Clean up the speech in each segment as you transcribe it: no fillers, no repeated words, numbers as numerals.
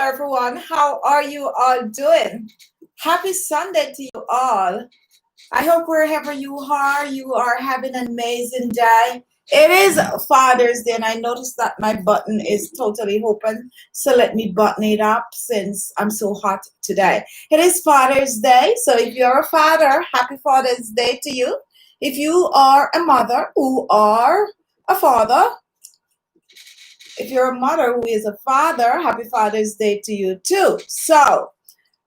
everyone. How are you all doing? Happy Sunday to you all. I hope wherever you are having an amazing day. It is Father's Day, and I noticed that my button is totally open. So let me button it up since I'm so hot today. It is Father's Day. So if you're a father, happy Father's Day to you. If you are a mother who are a father, if you're a mother who is a father, happy Father's Day to you too. So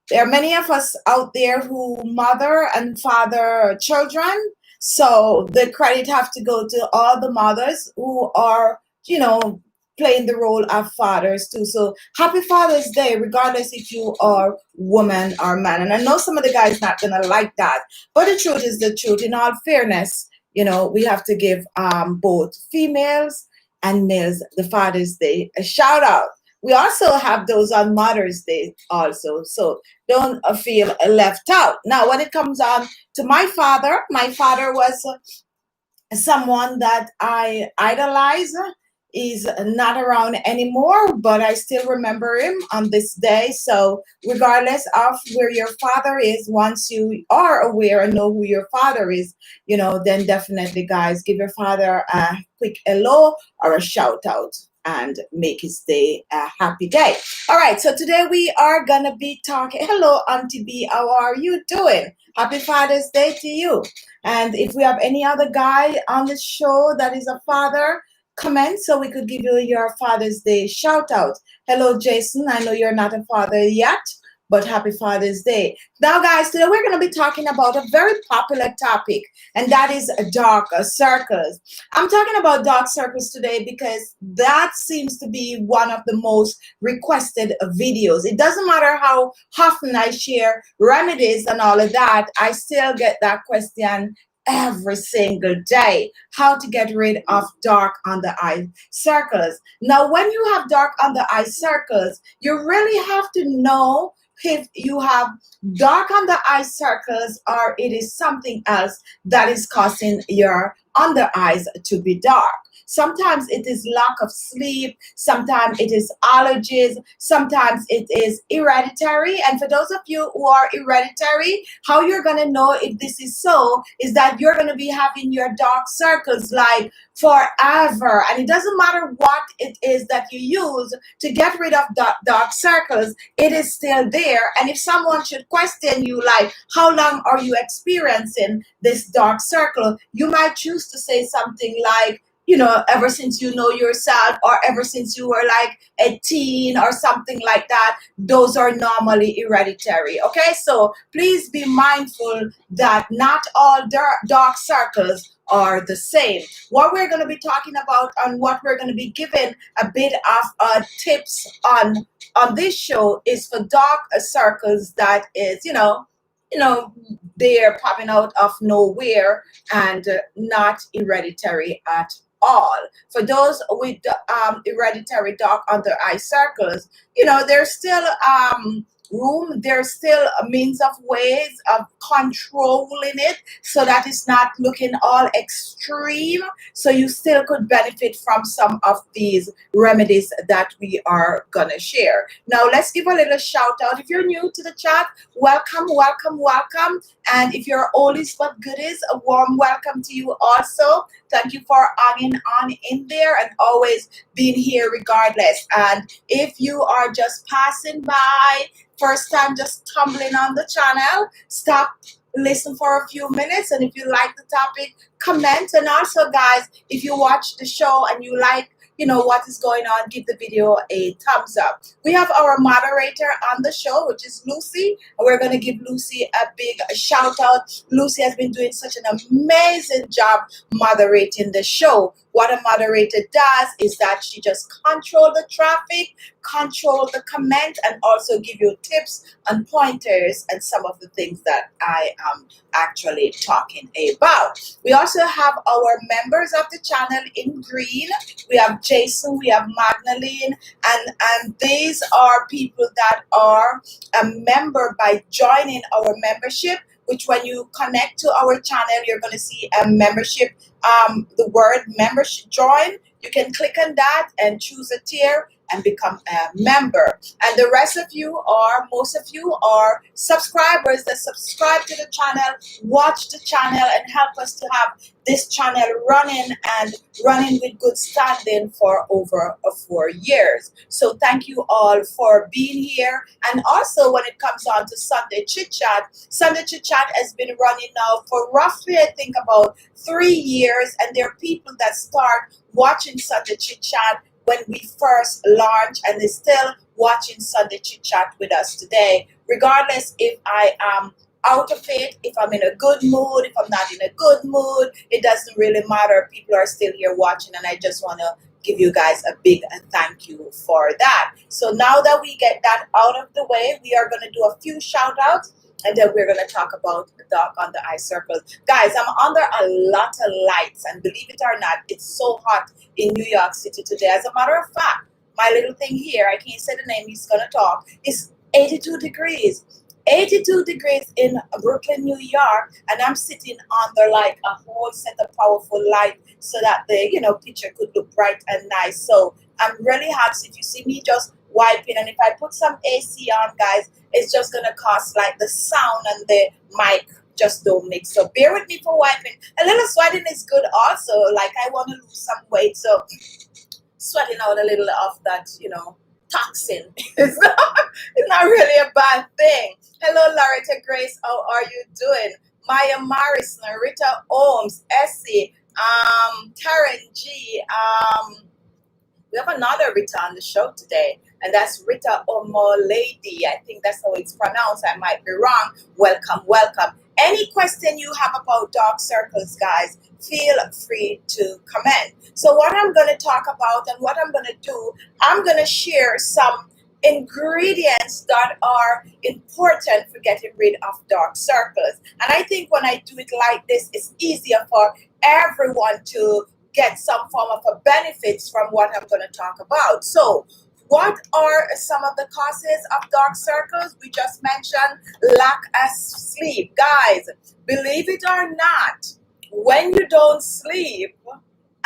there are many of us out there who mother and father children. So the credit have to go to all the mothers who are, playing the role of fathers too. So happy Father's Day, regardless if you are woman or man. And I know some of the guys not gonna like that, but the truth is the truth. In all fairness, we have to give both females and males the Father's Day a shout out. We also have those on Mother's Day also. So don't feel left out. Now, when it comes on to my father was someone that I idolize. Is not around anymore, but I still remember him on this day. So regardless of where your father is, once you are aware and know who your father is, then definitely, guys, give your father a quick hello or a shout out and make his day a happy day. All right, so today we are gonna be talking. Hello, Auntie B, how are you doing? Happy Father's Day to you. And if we have any other guy on the show that is a father, comment so we could give you your Father's Day shout out. Hello, Jason. I know you're not a father yet, but happy Father's Day. Now, guys, today we're going to be talking about a very popular topic, and that is dark circles. I'm talking about dark circles today because that seems to be one of the most requested videos. It doesn't matter how often I share remedies and all of that, I still get that question every single day. How to get rid of dark under eye circles. Now, when you have dark under eye circles, you really have to know if you have dark under eye circles or it is something else that is causing your under eyes to be dark. Sometimes it is lack of sleep. Sometimes it is allergies. Sometimes it is hereditary. And for those of you who are hereditary, how you're going to know if this is so is that you're going to be having your dark circles like forever. And it doesn't matter what it is that you use to get rid of dark circles, it is still there. And if someone should question you like, how long are you experiencing this dark circle? You might choose to say something like, ever since you know yourself, or ever since you were like a teen or something like that. Those are normally hereditary. Okay, so please be mindful that not all dark circles are the same. What we're going to be talking about and what we're going to be giving a bit of tips on this show is for dark circles that is, they're popping out of nowhere and not hereditary at all. For those with hereditary dark under eye circles, there's still room, there's still a means of ways of controlling it so that it's not looking all extreme. So you still could benefit from some of these remedies that we are gonna share. Now let's give a little shout out. If you're new to the chat, welcome, welcome, welcome. And if you're oldies but goodies, a warm welcome to you also. Thank you for hanging on in there and always being here regardless. And if you are just passing by, first time just tumbling on the channel, stop, listen for a few minutes, and if you like the topic, comment. And also, guys, if you watch the show and you like what is going on, give the video a thumbs up. We have our moderator on the show, which is Lucy, and we're going to give Lucy a big shout out. Lucy has been doing such an amazing job moderating the show. What a moderator does is that she just control the traffic, control the comment, and also give you tips and pointers and some of the things that I am actually talking about. We also have our members of the channel in green. We have Jason, we have Magdalene, and these are people that are a member by joining our membership, which when you connect to our channel, you're going to see a membership, the word membership join. You can click on that and choose a tier and become a member. And the rest of you are, most of you are subscribers that subscribe to the channel, watch the channel, and help us to have this channel running and running with good standing for over 4 years. So thank you all for being here. And also when it comes on to Sunday Chit Chat has been running now for roughly, I think, about 3 years. And there are people that start watching Sunday Chit Chat when we first launched, and they're still watching Sunday Chit Chat with us today, regardless if I am out of it, if I'm in a good mood, if I'm not in a good mood, it doesn't really matter. People are still here watching, and I just want to give you guys a big thank you for that. So now that we get that out of the way, we are going to do a few shout outs, and then we're going to talk about the dark under eye circles. Guys, I'm under a lot of lights, and believe it or not, it's so hot in New York City today. As a matter of fact, my little thing here, I can't say the name, he's going to talk, is 82 degrees. 82 degrees in Brooklyn, New York, and I'm sitting under like a whole set of powerful light so that the picture could look bright and nice. So I'm really hot. So if you see me just wiping, and if I put some AC on, guys, it's just gonna cost like the sound and the mic just don't mix. So bear with me for wiping. A little sweating is good also. Like I want to lose some weight, so sweating out a little of that, toxin. It's not really a bad thing. Hello, Loretta Grace. How are you doing? Maya Morris, Narita Ohms, Essie, Karen G. We have another Rita on the show today, and that's Rita Omolady. I think that's how it's pronounced. I might be wrong. Welcome, welcome. Any question you have about dark circles, guys, feel free to comment. So what I'm going to talk about and what I'm going to do, I'm going to share some ingredients that are important for getting rid of dark circles. And I think when I do it like this, it's easier for everyone to get some form of a benefits from what I'm going to talk about. So what are some of the causes of dark circles? We just mentioned lack of sleep. Guys, believe it or not, when you don't sleep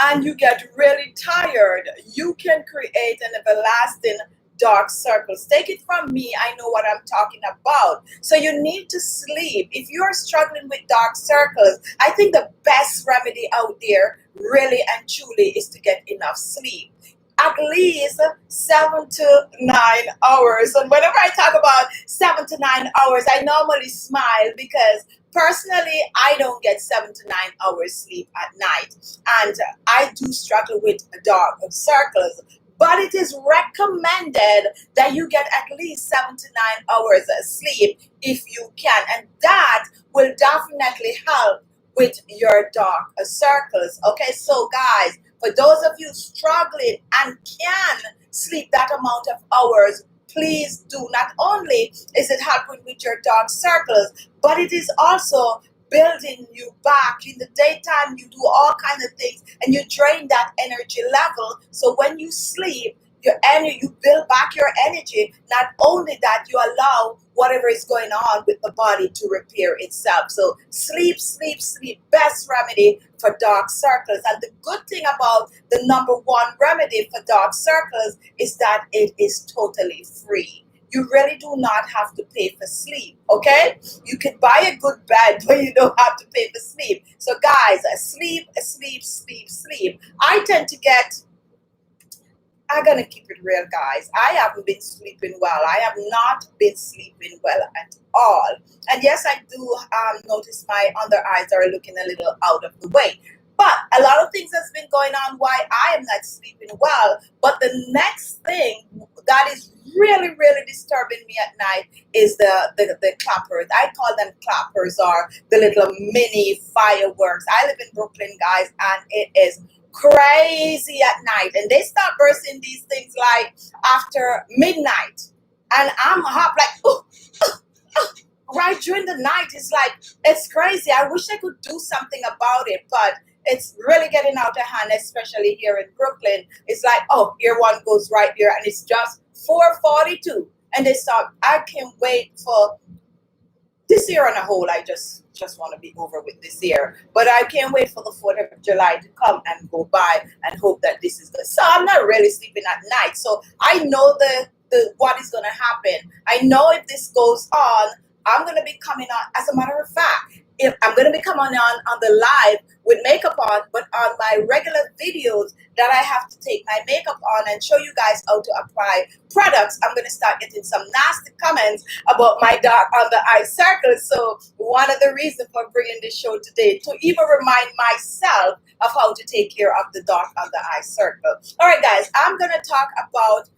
and you get really tired, you can create an everlasting dark circles. Take it from me, I know what I'm talking about. So you need to sleep. If you're struggling with dark circles, I think the best remedy out there really and truly is to get enough sleep. At least 7 to 9 hours. And whenever I talk about 7 to 9 hours, I normally smile because personally, I don't get 7 to 9 hours sleep at night. And I do struggle with dark circles. But it is recommended that you get at least 7 to 9 hours of sleep if you can. And that will definitely help with your dark circles. Okay, so guys, for those of you struggling and can sleep that amount of hours, please do. Not only is it helping with your dark circles, but it is also building you back. In the daytime, you do all kinds of things and you drain that energy level. So when you sleep, you build back your energy. Not only that, you allow whatever is going on with the body to repair itself. So sleep, sleep, sleep. Best remedy for dark circles. And the good thing about the number one remedy for dark circles is that it is totally free. You really do not have to pay for sleep, okay? You can buy a good bed, but you don't have to pay for sleep. So guys, sleep, sleep, sleep, sleep. I'm going to keep it real, guys. I haven't been sleeping well. I have not been sleeping well at all. And yes, I do notice my under eyes are looking a little out of the way. But a lot of things has been going on why I am not sleeping well. But the next thing that is really, really disturbing me at night is the clappers. I call them clappers, or the little mini fireworks. I live in Brooklyn, guys, and it is crazy at night. And they start bursting these things like after midnight. And I'm up like, ooh, right during the night. It's like, it's crazy. I wish I could do something about it, but it's really getting out of hand, especially here in Brooklyn. It's like, oh, here one goes right there, and it's just 4:42, and they start. I can't wait for this year on a whole, I just want to be over with this year. But I can't wait for the 4th of July to come and go by and hope that this is good. So I'm not really sleeping at night. So I know the what is going to happen. I know if this goes on, I'm going to be coming on. As a matter of fact, if I'm going to be coming on the live with makeup on, but on my regular videos that I have to take my makeup on and show you guys how to apply products, I'm going to start getting some nasty comments about my dark under eye circles. So one of the reasons for bringing this show today, to even remind myself of how to take care of the dark under eye circle. All right, guys, I'm going to talk about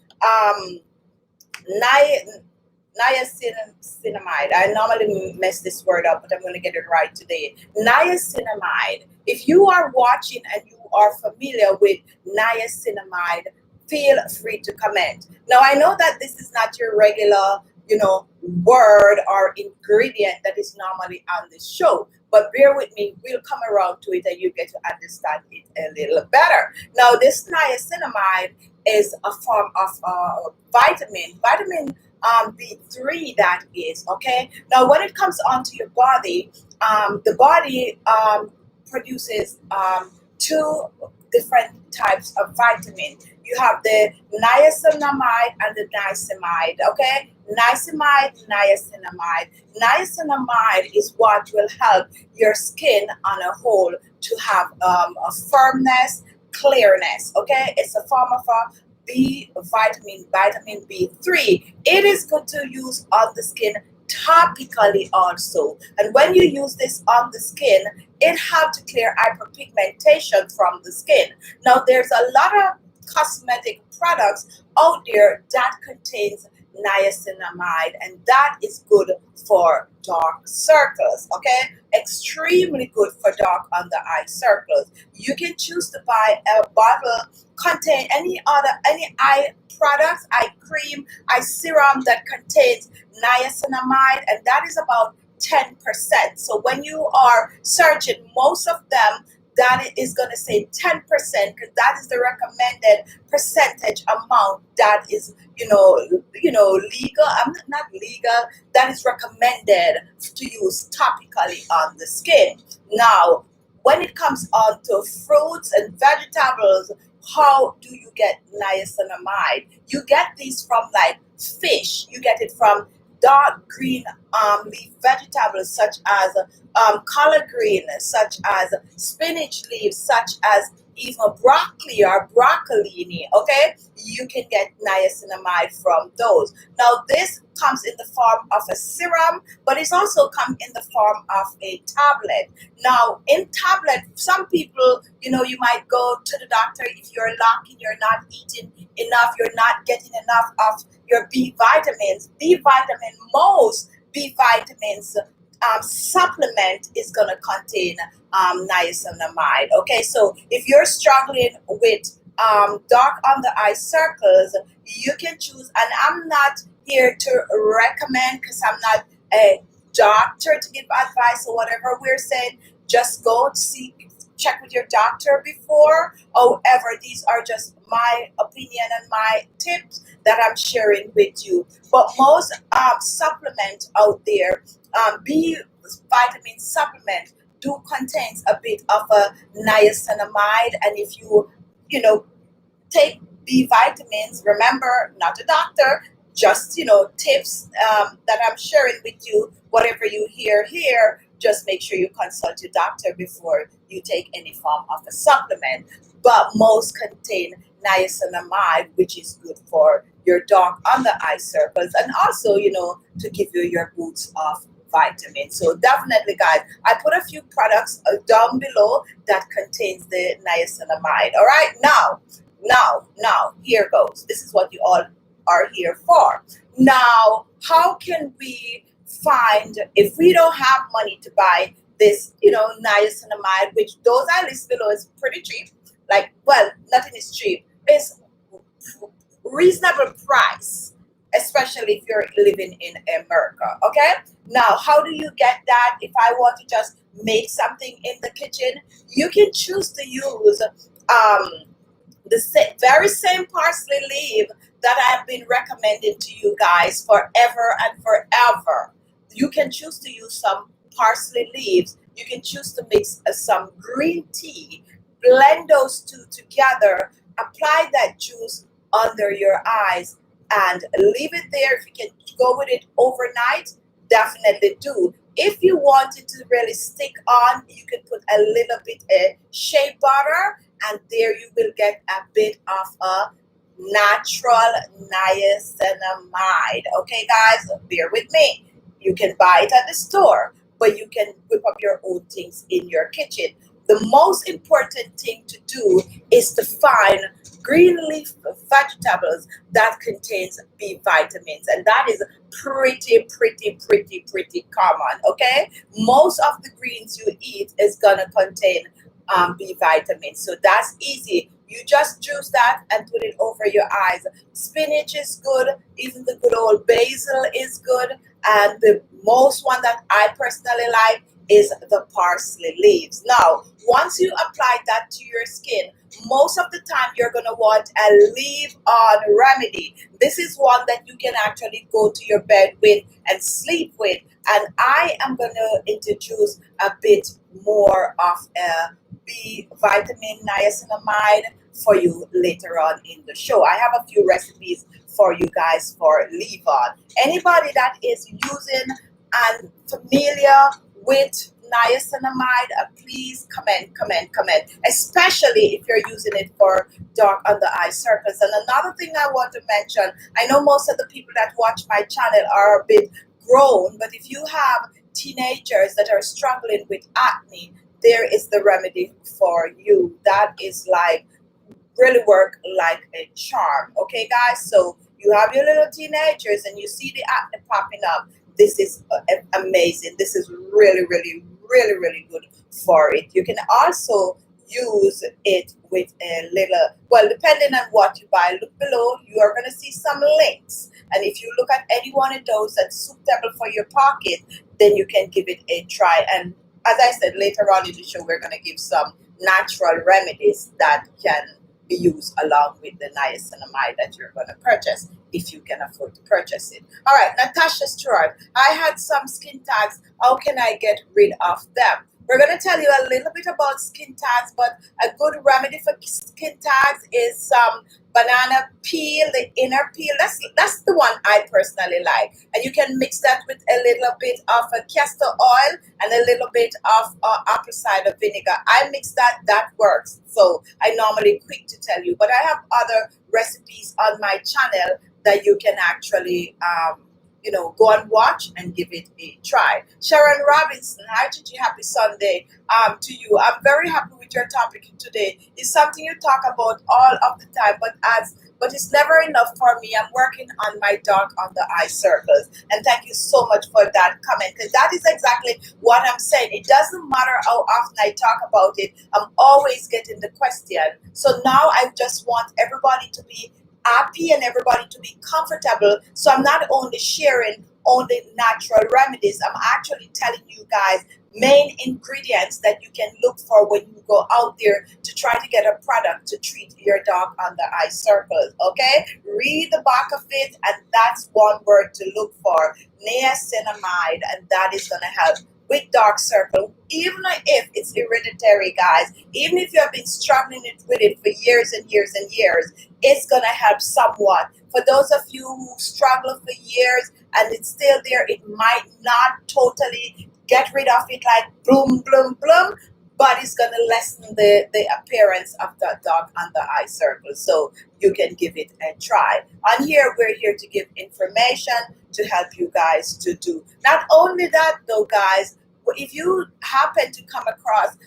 niacinamide. I normally mess this word up, but I'm going to get it right today. Niacinamide. If you are watching and you are familiar with niacinamide, feel free to comment. Now, I know that this is not your regular, word or ingredient that is normally on this show, but bear with me. We'll come around to it and you get to understand it a little better. Now, this niacinamide is a form of vitamin B3 that is, okay? Now, when it comes onto your body, the body produces two different types of vitamin. You have the niacinamide and the niacin, okay? Niacinamide. Niacinamide is what will help your skin on a whole to have a firmness, clearness, okay? It's a form of a vitamin B3. It is good to use on the skin topically also. And when you use this on the skin, it helps to clear hyperpigmentation from the skin. Now, there's a lot of cosmetic products out there that contains niacinamide, and that is good for dark circles, okay? Extremely good for dark under eye circles. You can choose to buy a bottle contain any eye products, eye cream, eye serum that contains niacinamide, and that is about 10%. So when you are searching, most of them, that is going to say 10%, because that is the recommended percentage amount that is, legal. I'm not legal. That is recommended to use topically on the skin. Now, when it comes on to fruits and vegetables, how do you get niacinamide? You get these from like fish. You get it from dark green leaf vegetables such as collard green, such as spinach leaves, such as even broccoli or broccolini, okay? You can get niacinamide from those. Now, this comes in the form of a serum, but it's also come in the form of a tablet. Now, in tablet, some people, you might go to the doctor if you're lacking, you're not eating enough, you're not getting enough of your B vitamins. Most B vitamins supplement is going to contain niacinamide. Okay, so if you're struggling with dark under eye circles, you can choose, and I'm not here to recommend because I'm not a doctor to give advice or whatever we're saying. Just go check with your doctor before. However, these are just my opinion and my tips that I'm sharing with you. But most supplements out there, B vitamin supplement, do contains a bit of a niacinamide. And if you take B vitamins, remember, not a doctor, just tips that I'm sharing with you. Whatever you hear here, just make sure you consult your doctor before you take any form of a supplement. But most contain niacinamide, which is good for your dark under eye circles, and also to give you your boost of vitamins. So definitely, guys, I put a few products down below that contains the niacinamide. All right, now here goes. This is what you all are here for. Now, how can we find, if we don't have money to buy this niacinamide, which those I list below is pretty cheap, nothing is cheap, it's reasonable price, especially if you're living in America. Okay, now how do you get that? If I want to just make something in the kitchen, you can choose to use the very same parsley leaf that I've been recommending to you guys forever and forever. You can choose to use some parsley leaves. You can choose to mix some green tea, blend those two together, apply that juice under your eyes, and leave it there. If you can go with it overnight, definitely do. If you want it to really stick on, you can put a little bit of shea butter, and there you will get a bit of a natural niacinamide. Okay, guys, bear with me. You can buy it at the store, but you can whip up your own things in your kitchen. The most important thing to do is to find green leaf vegetables that contains B vitamins, and that is pretty common. Okay, most of the greens you eat is gonna contain B vitamins, so that's easy. You just juice that and put it over your eyes. Spinach is good, even the good old basil is good, and the most one that I personally like is the parsley leaves. Now, once you apply that to your skin, most of the time you're going to want a leave on remedy. This is one that you can actually go to your bed with and sleep with. And I am going to introduce a bit more of a B vitamin niacinamide for you later on in the show. I have a few recipes for you guys for leave on. Anybody that is using and familiar with niacinamide, please comment, especially if you're using it for dark under eye circles. And another thing I want to mention, I know most of the people that watch my channel are a bit grown, but if you have teenagers that are struggling with acne, there is the remedy for you. That is like really work like a charm. Okay, guys, so you have your little teenagers and you see the acne popping up. This is amazing. This is really good for it. You can also use it with a little, well, depending on what you buy. Look below, you are going to see some links, and if you look at any one of those that's suitable for your pocket, then you can give it a try. And as I said, later on in the show, we're going to give some natural remedies that can be used along with the niacinamide that you're going to purchase if you can afford to purchase it. All right, Natasha Stewart, I had some skin tags. How can I get rid of them? We're going to tell you a little bit about skin tags, but a good remedy for skin tags is some banana peel, the inner peel. That's the one I personally like. And you can mix that with a little bit of castor oil and a little bit of apple cider vinegar. I mix that, that works. So I normally quick to tell you, but I have other recipes on my channel that you can actually go and watch and give it a try. Sharon Robinson, hi Gigi, happy Sunday to you. I'm very happy with your topic today. It's something you talk about all of the time, but it's never enough for me. I'm working on my dark under eye circles. And thank you so much for that comment, because that is exactly what I'm saying. It doesn't matter how often I talk about it, I'm always getting the question. So now I just want everybody to be happy and everybody to be comfortable. So I'm not only sharing only natural remedies, I'm actually telling you guys main ingredients that you can look for when you go out there to try to get a product to treat your dark under eye circles. Okay, read the back of it, and that's one word to look for: niacinamide, and that is going to help with dark circle, even if it's hereditary, guys. Even if you have been struggling with it for years and years and years, it's gonna help somewhat. For those of you who struggle for years and it's still there, it might not totally get rid of it like bloom, but it's gonna lessen the appearance of the dark under eye circle. So you can give it a try. On here, we're here to give information to help you guys to do. Not only that though, guys, if you happen to come across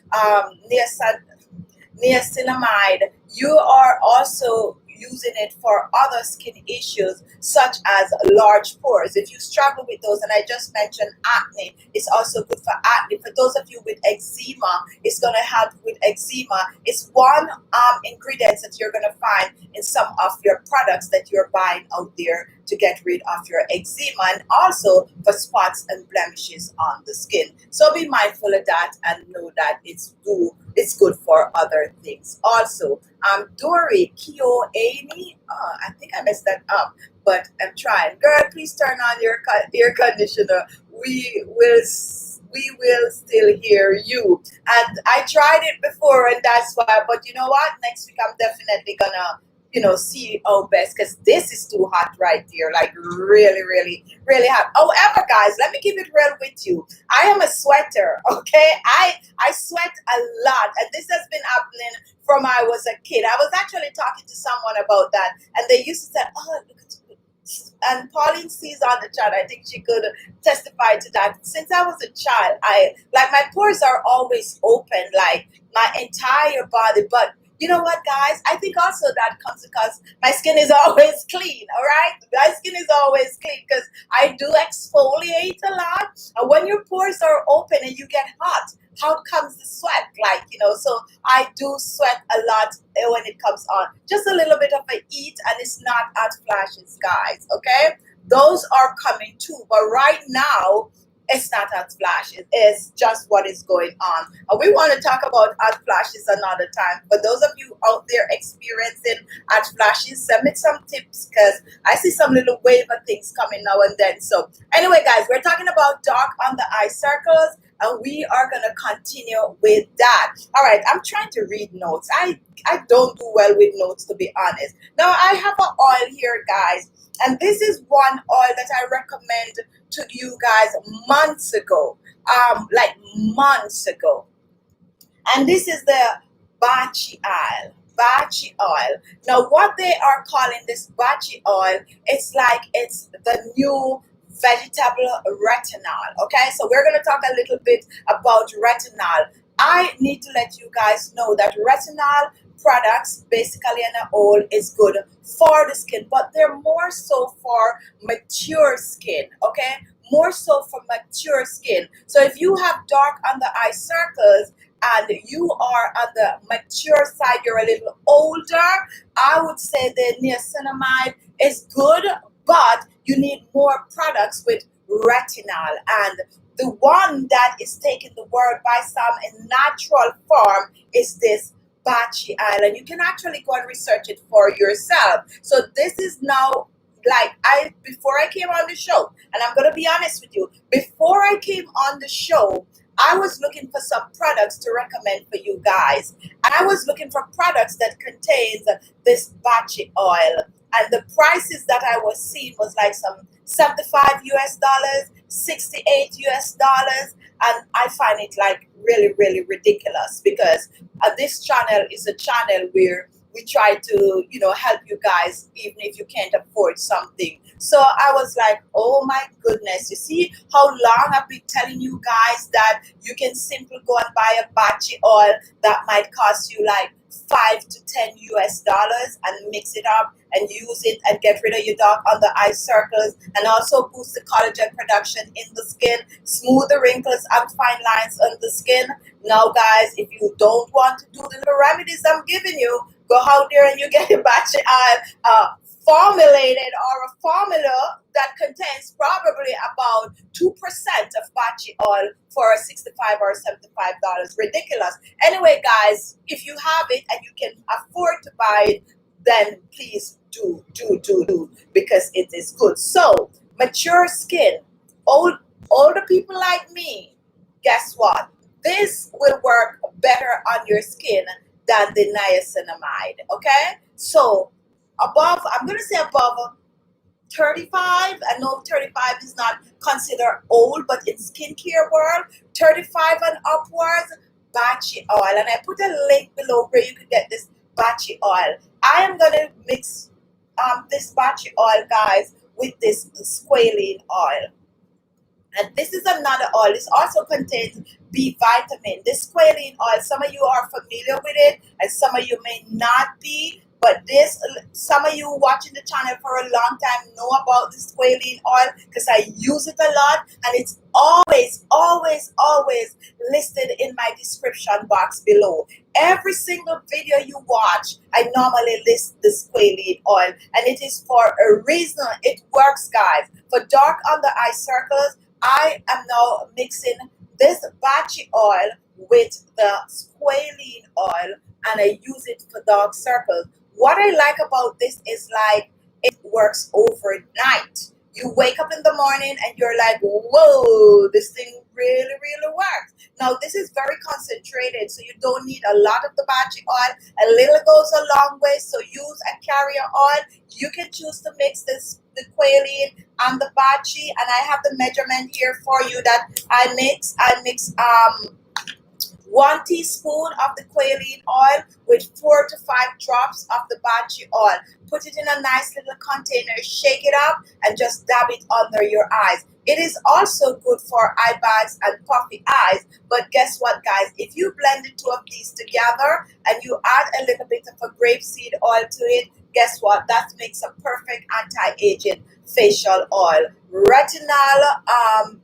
niacinamide, you are also using it for other skin issues such as large pores. If you struggle with those, and I just mentioned acne, it's also good for acne. For those of you with eczema, it's going to help with eczema. It's one ingredient that you're going to find in some of your products that you're buying out there to get rid of your eczema, and also for spots and blemishes on the skin. So be mindful of that and know that it's good for other things also. Dory Kioani, I think I messed that up, but I'm trying. Girl, please turn on your air conditioner we will still hear you. And I tried it before, and that's why. But you know what? Next week I'm definitely gonna see our best, because this is too hot right here, like really, really, really hot. However, guys, let me keep it real with you. I am a sweater, okay? I sweat a lot, and this has been happening from I was a kid. I was actually talking to someone about that, and they used to say, "Oh, look at you." And Pauline sees on the chat. I think she could testify to that. Since I was a child, I like my pores are always open, like my entire body. But you know what, guys? I think also that comes because my skin is always clean. All right, my skin is always clean because I do exfoliate a lot. And when your pores are open and you get hot, how comes the sweat? Like so I do sweat a lot when it comes on. Just a little bit of a heat, and it's not hot flashes, guys. Okay, those are coming too, but right now it's not hot flashes. It's just what is going on. And we want to talk about hot flashes another time. For those of you out there experiencing hot flashes, send me some tips, because I see some little wave of things coming now and then. So anyway, guys, we're talking about dark under eye circles, and we are going to continue with that. All right, I'm trying to read notes. I don't do well with notes, to be honest. Now I have an oil here, guys, and this is one oil that I recommend to you guys months ago, like months ago. And this is the Bachi oil. Bachi oil. Now, what they are calling this Bachi oil, it's like it's the new vegetable retinol. Okay, so we're going to talk a little bit about retinol. I need to let you guys know that retinol products, basically in a whole, is good for the skin, but they're more so for mature skin. Okay, more so for mature skin. So if you have dark under eye circles and you are on the mature side, you're a little older, I would say the niacinamide is good, but you need more products with retinol. And the one that is taking the world by some in natural form is this Bachi oil, and you can actually go and research it for yourself. So this is now, like, before I came on the show, and I'm gonna be honest with you, before I came on the show, I was looking for some products to recommend for you guys. And I was looking for products that contains this Bachi oil. And the prices that I was seeing was like some 75 US dollars, 68 US dollars. And I find it like really, really ridiculous, because this channel is a channel where we try to, help you guys, even if you can't afford something. So I was like, oh my goodness, you see how long I've been telling you guys that you can simply go and buy a Bachi oil that might cost you like 5 to 10 US dollars, and mix it up and use it and get rid of your dark under eye circles, and also boost the collagen production in the skin, smooth the wrinkles and fine lines on the skin. Now, guys, if you don't want to do the little remedies I'm giving you, go out there and you get a Bachi oil formulated, or a formula that contains probably about 2% of Bachi oil for a 65 or $75. Ridiculous. Anyway, guys, if you have it and you can afford to buy it, then please do, because it is good. So, mature skin, older people like me, guess what? This will work better on your skin than the niacinamide. Okay, so I'm gonna say above 35. I know 35 is not considered old, but in skincare world, 35 and upwards, Bachi oil. And I put a link below where you can get this Bachi oil. I am gonna mix this Bachi oil, guys, with this squalene oil. And this is another oil. This also contains B vitamin. This squalene oil, some of you are familiar with it, and some of you may not be. But some of you watching the channel for a long time know about the squalene oil, because I use it a lot, and it's always, always, always listed in my description box below. Every single video you watch, I normally list the squalene oil, and it is for a reason. It works, guys. For dark under eye circles, I am now mixing this Bachi oil with the squalene oil, and I use it for dark circles. What I like about this is, like, it works overnight. You wake up in the morning and you're like, whoa, this thing really, really works. Now, this is very concentrated, so you don't need a lot of the battery oil. A little goes a long way, so use a carrier oil. You can choose to mix the quailin and the battery, and I have the measurement here for you that I mix. I mix 1 teaspoon of the quailin oil with 4 to 5 drops of the battery oil. Put it in a nice little container, shake it up, and just dab it under your eyes. It is also good for eye bags and puffy eyes. But guess what, guys? If you blend the two of these together and you add a little bit of a grapeseed oil to it, guess what? That makes a perfect anti-aging facial oil. Retinol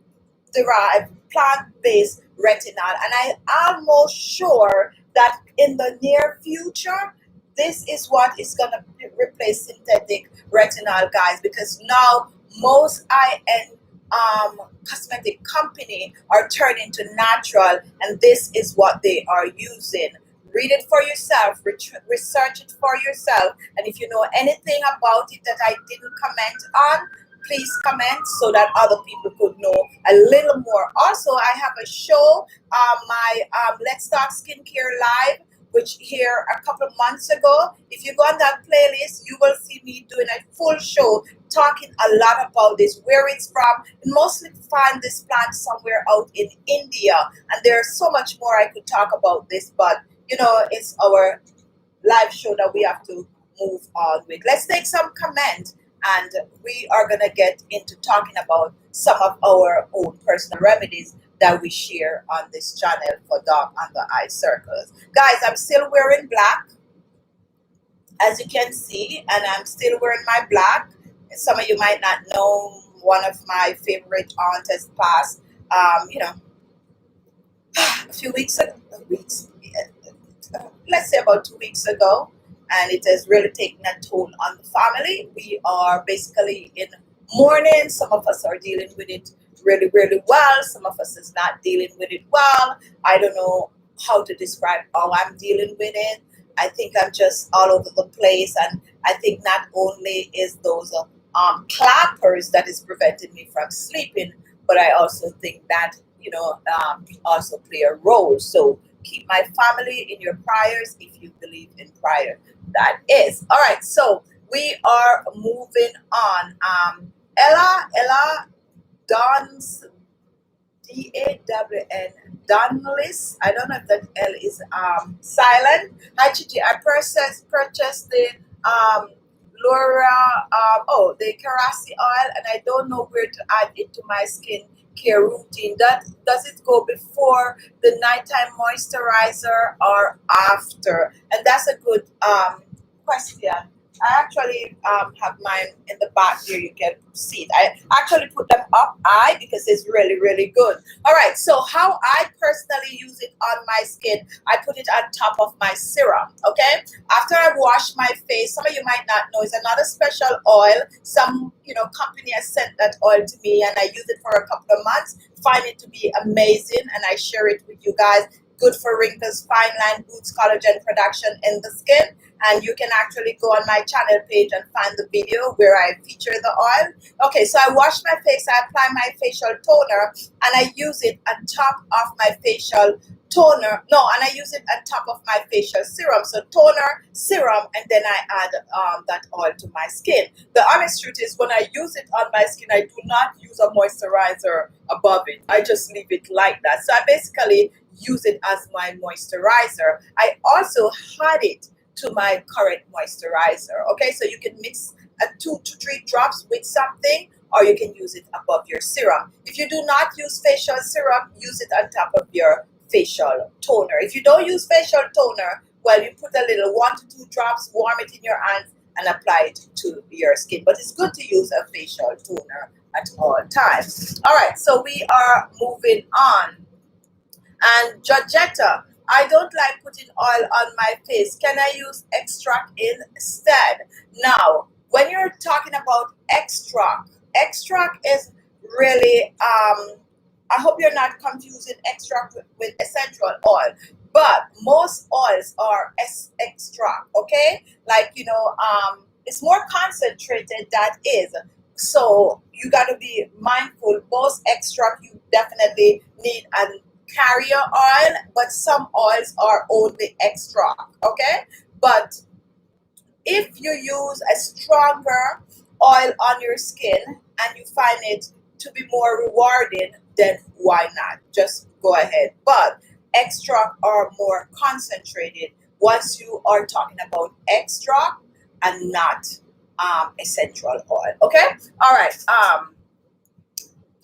derived plant-based retinol, and I am almost sure that in the near future this is what is going to replace synthetic retinol, guys, because now most high-end cosmetic company are turning to natural, and this is what they are using. Read it for yourself, research it for yourself, and if you know anything about it that I didn't comment on, please comment so that other people could know a little more. Also, I have a show, my Let's Talk Skincare Live, which here a couple of months ago. If you go on that playlist, you will see me doing a full show talking a lot about this, where it's from. You mostly find this plant somewhere out in India, and there's so much more I could talk about this, but you know, it's our live show that we have to move on with. Let's take some comment, and we are going to get into talking about some of our own personal remedies that we share on this channel for dark under eye circles. Guys, I'm still wearing black, as you can see, and I'm still wearing my black. Some of you might not know, one of my favorite aunt has passed, a few weeks ago, let's say about 2 weeks ago, and it has really taken a toll on the family. We are basically in mourning. Some of us are dealing with it really, really well. Some of us is not dealing with it well. I don't know how to describe how I'm dealing with it. I think I'm just all over the place, and I think not only is those clappers that is preventing me from sleeping, but I also think that also play a role. So keep my family in your prayers if you believe in prayer. That is all right. So we are moving on. Ella Dons, DAWN, Donless. I don't know if that L is silent. Hi Chichi, I purchased the Laura the Kerasi oil, and I don't know where to add it to my skin care routine. Does it go before the nighttime moisturizer or after? And that's a good question. I actually have mine in the back here. You can see it. I actually put them up high because it's really, really good. All right, so how I personally use it on my skin, I put it on top of my serum, okay? After I wash my face, some of you might not know, it's another special oil. Some, company has sent that oil to me, and I use it for a couple of months. Find it to be amazing, and I share it with you guys. Good for wrinkles, fine line, boosts collagen production in the skin. And you can actually go on my channel page and find the video where I feature the oil. Okay, so I wash my face, I apply my facial toner, and I use it on top of my facial toner. No, and I use it on top of my facial serum. So toner, serum, and then I add that oil to my skin. The honest truth is, when I use it on my skin, I do not use a moisturizer above it. I just leave it like that. So I basically use it as my moisturizer. I also add it to my current moisturizer. Okay, so you can mix 2 to 3 drops with something, or you can use it above your serum. If you do not use facial serum, use it on top of your facial toner. If you don't use facial toner, well, you put a little 1 to 2 drops, warm it in your hands, and apply it to your skin. But it's good to use a facial toner at all times. All right, so we are moving on. And Georgetta, I don't like putting oil on my face. Can I use extract instead? Now, when you're talking about extract is really, I hope you're not confusing extract with essential oil. But most oils are extract, okay? Like, it's more concentrated, that is. So you got to be mindful. Most extract you definitely need a carrier oil, but some oils are only extract. Okay, but if you use a stronger oil on your skin and you find it to be more rewarding, then why not? Just go ahead. But extract are more concentrated once you are talking about extract and not essential oil. Okay? All right.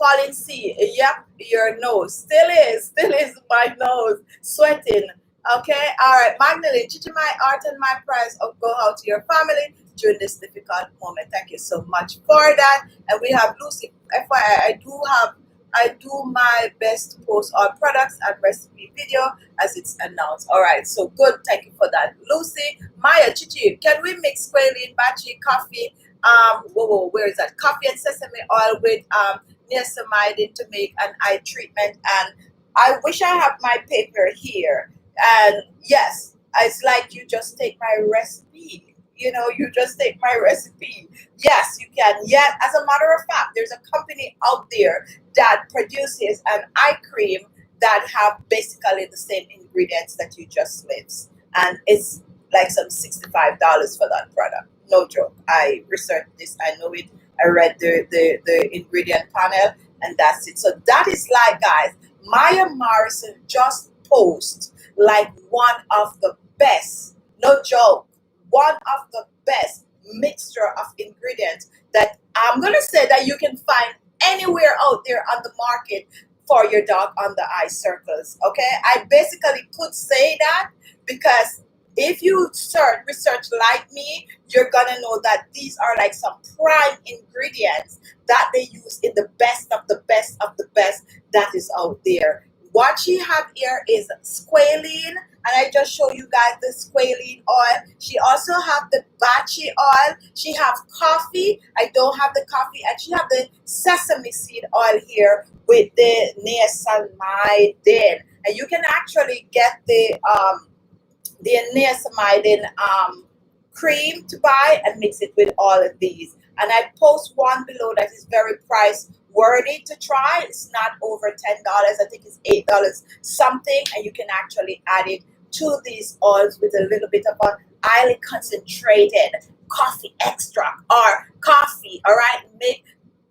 Pauline C, yep, your nose still is my nose sweating. Okay, all right, Magdalene, Chichi, my art and my prize of go out to your family during this difficult moment. Thank you so much for that. And we have Lucy. FYI, I do my best to post all products and recipe video as it's announced. All right, so good. Thank you for that, Lucy. Maya, Chichi, can we mix squalene, batchy, coffee? Where is that? Coffee and sesame oil with niacinamide to make an eye treatment. And I wish I have my paper here. And yes, it's like you just take my recipe. You know, you just take my recipe. Yes, you can. Yes, as a matter of fact, there's a company out there that produces an eye cream that have basically the same ingredients that you just lists. And it's like some $65 for that product. No joke. I researched this. I know it. I read the ingredient panel, and that's it. So that is like, guys, Maya Morrison just post like one of the best, no joke, one of the best mixture of ingredients that I'm gonna say that you can find anywhere out there on the market for your dog on the eye circles. Okay, I basically could say that because if you research like me, you're gonna know that these are like some prime ingredients that they use in the best of the best of the best that is out there. What she have here is squalene, and I just show you guys the squalene oil. She also have the batchy oil. She have coffee. I don't have the coffee, and she have the sesame seed oil here with the niacinamide in. And you can actually get the niacinamide cream to buy and mix it with all of these. And I post one below that is very price worthy to try. It's not over $10. I think it's $8 something, and you can actually add it to these oils with a little bit of a highly concentrated coffee extract or coffee. All right, make,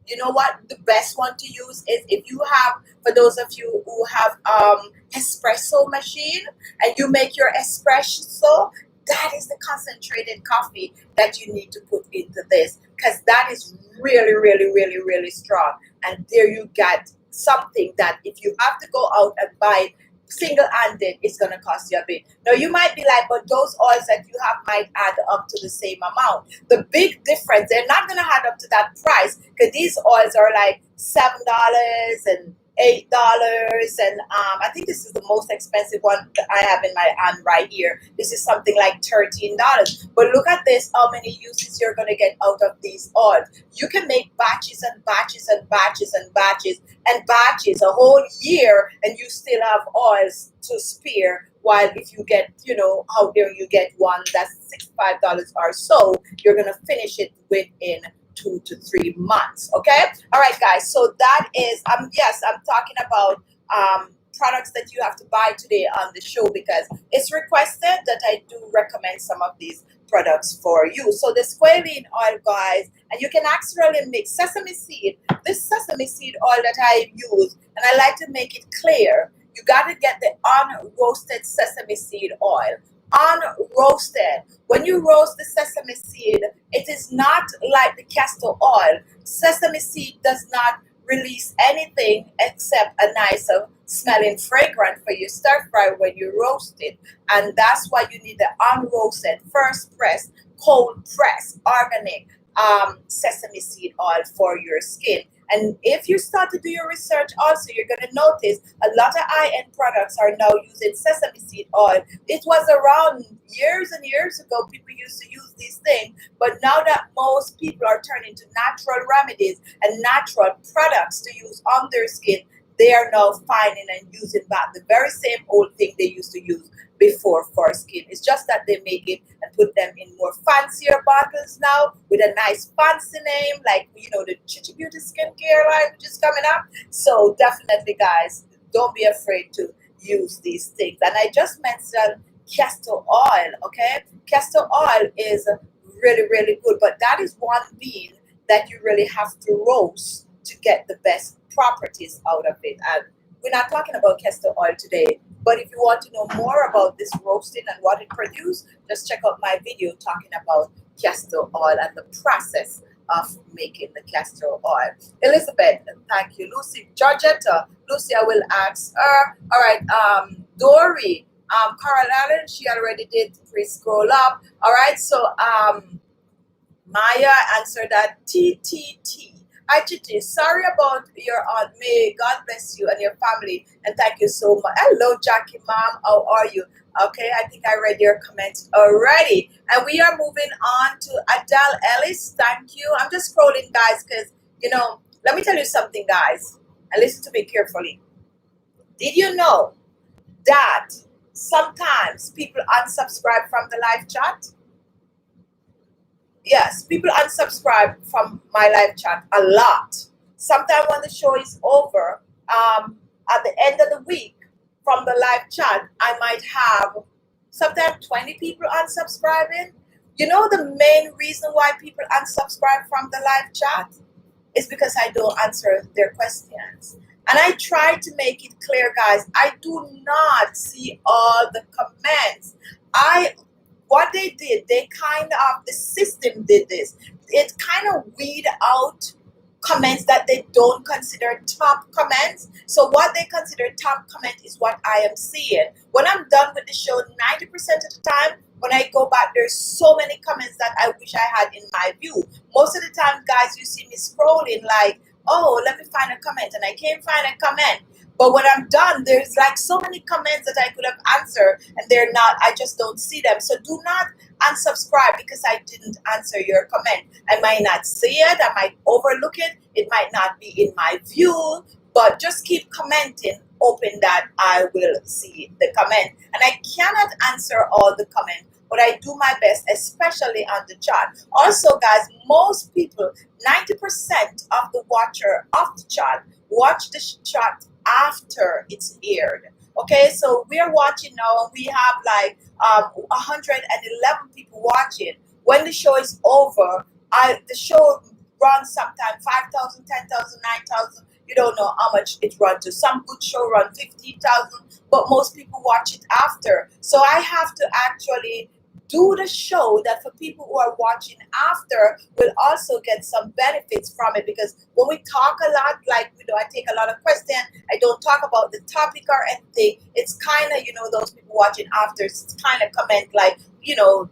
you know what, the best one to use is if you have, for those of you who have espresso machine and you make your espresso, that is the concentrated coffee that you need to put into this, because that is really, really, really, really strong. And there you get something that if you have to go out and buy single-handed, it's going to cost you a bit. Now you might be like, but those oils that you have might add up to the same amount. The big difference, they're not going to add up to that price, because these oils are like $7 and $8, and I think this is the most expensive one that I have in my hand right here. This is something like $13. But look at this, how many uses you're going to get out of these oils. You can make batches and batches and batches and batches and batches a whole year, and you still have oils to spare. While if you get, you know, out there you get one that's $65 or so, you're going to finish it within 2 to 3 months. Okay, all right, guys, so that is yes, I'm talking about products that you have to buy today on the show, because it's requested that I do recommend some of these products for you. So the squalene oil, guys, and you can actually mix sesame seed, this sesame seed oil that I use, and I like to make it clear. You got to get the unroasted sesame seed oil. Unroasted. When you roast the sesame seed, it is not like the castor oil. Sesame seed does not release anything except a nice smelling fragrance for your stir fry when you roast it. And that's why you need the unroasted, first press, cold press, organic sesame seed oil for your skin. And if you start to do your research also, you're going to notice a lot of high-end products are now using sesame seed oil. It was around years and years ago, people used to use these things. But now that most people are turning to natural remedies and natural products to use on their skin, they are now finding and using back the very same old thing they used to use before for skin. It's just that they make it and put them in more fancier bottles now with a nice fancy name, like the Khichibeauty skincare line which is coming up. So definitely, guys, don't be afraid to use these things. And I just mentioned castor oil. Okay, castor oil is really, really good, but that is one bean that you really have to roast to get the best properties out of it. And we're not talking about castor oil today, but if you want to know more about this roasting and what it produces, just check out my video talking about castor oil and the process of making the castor oil. Elizabeth, thank you. Lucy, Georgetta, Lucy, I will ask her. All right, Dory, Carol Allen, she already did. Please scroll up. All right, so Maya answered that TTT. Hi, Chichi. Sorry about your aunt. May God bless you and your family. And thank you so much. Hello, Jackie, Mom. How are you? Okay, I think I read your comments already. And we are moving on to Adele Ellis. Thank you. I'm just scrolling, guys, because, let me tell you something, guys. And listen to me carefully. Did you know that sometimes people unsubscribe from the live chat? Yes, people unsubscribe from my live chat a lot. Sometimes when the show is over, at the end of the week from the live chat, I might have sometimes 20 people unsubscribing. The main reason why people unsubscribe from the live chat is because I don't answer their questions. And I try to make it clear, guys, I do not see all the comments. What they did, the system did this. It kind of weed out comments that they don't consider top comments. So what they consider top comment is what I am seeing. When I'm done with the show, 90% of the time, when I go back, there's so many comments that I wish I had in my view. Most of the time, guys, you see me scrolling like, oh, let me find a comment, and I can't find a comment. But when I'm done, there's like so many comments that I could have answered, and they're not, I just don't see them. So do not unsubscribe because I didn't answer your comment. I might not see it, I might overlook it, it might not be in my view, but just keep commenting, hoping that I will see the comment. And I cannot answer all the comments, but I do my best, especially on the chat. Also, guys, most people, 90% of the watcher of the chat, watch the chat after it's aired. Okay, so we're watching now, and we have like 111 people watching. When the show is over, the show runs sometimes 5,000, 10,000, 9,000. You don't know how much it runs to. Some good show run 50,000, but most people watch it after. So I have to actually do the show that for people who are watching after will also get some benefits from it, because when we talk a lot, like I take a lot of questions, I don't talk about the topic or anything. It's kind of those people watching after, it's kind of comment like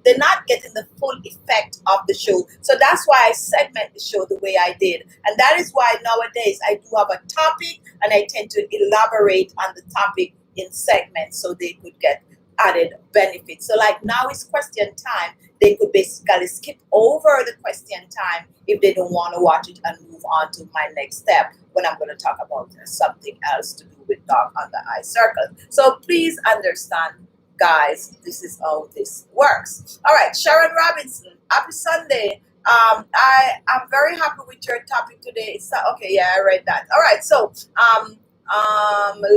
they're not getting the full effect of the show. So that's why I segment the show the way I did, and that is why nowadays I do have a topic and I tend to elaborate on the topic in segments so they could get added benefits. So like now is question time. They could basically skip over the question time if they don't want to watch it and move on to my next step when I'm going to talk about something else to do with dark under eye circles. So please understand, guys, this is how this works. All right, Sharon Robinson, happy Sunday. I'm very happy with your topic today. Okay, yeah, I read that. All right, so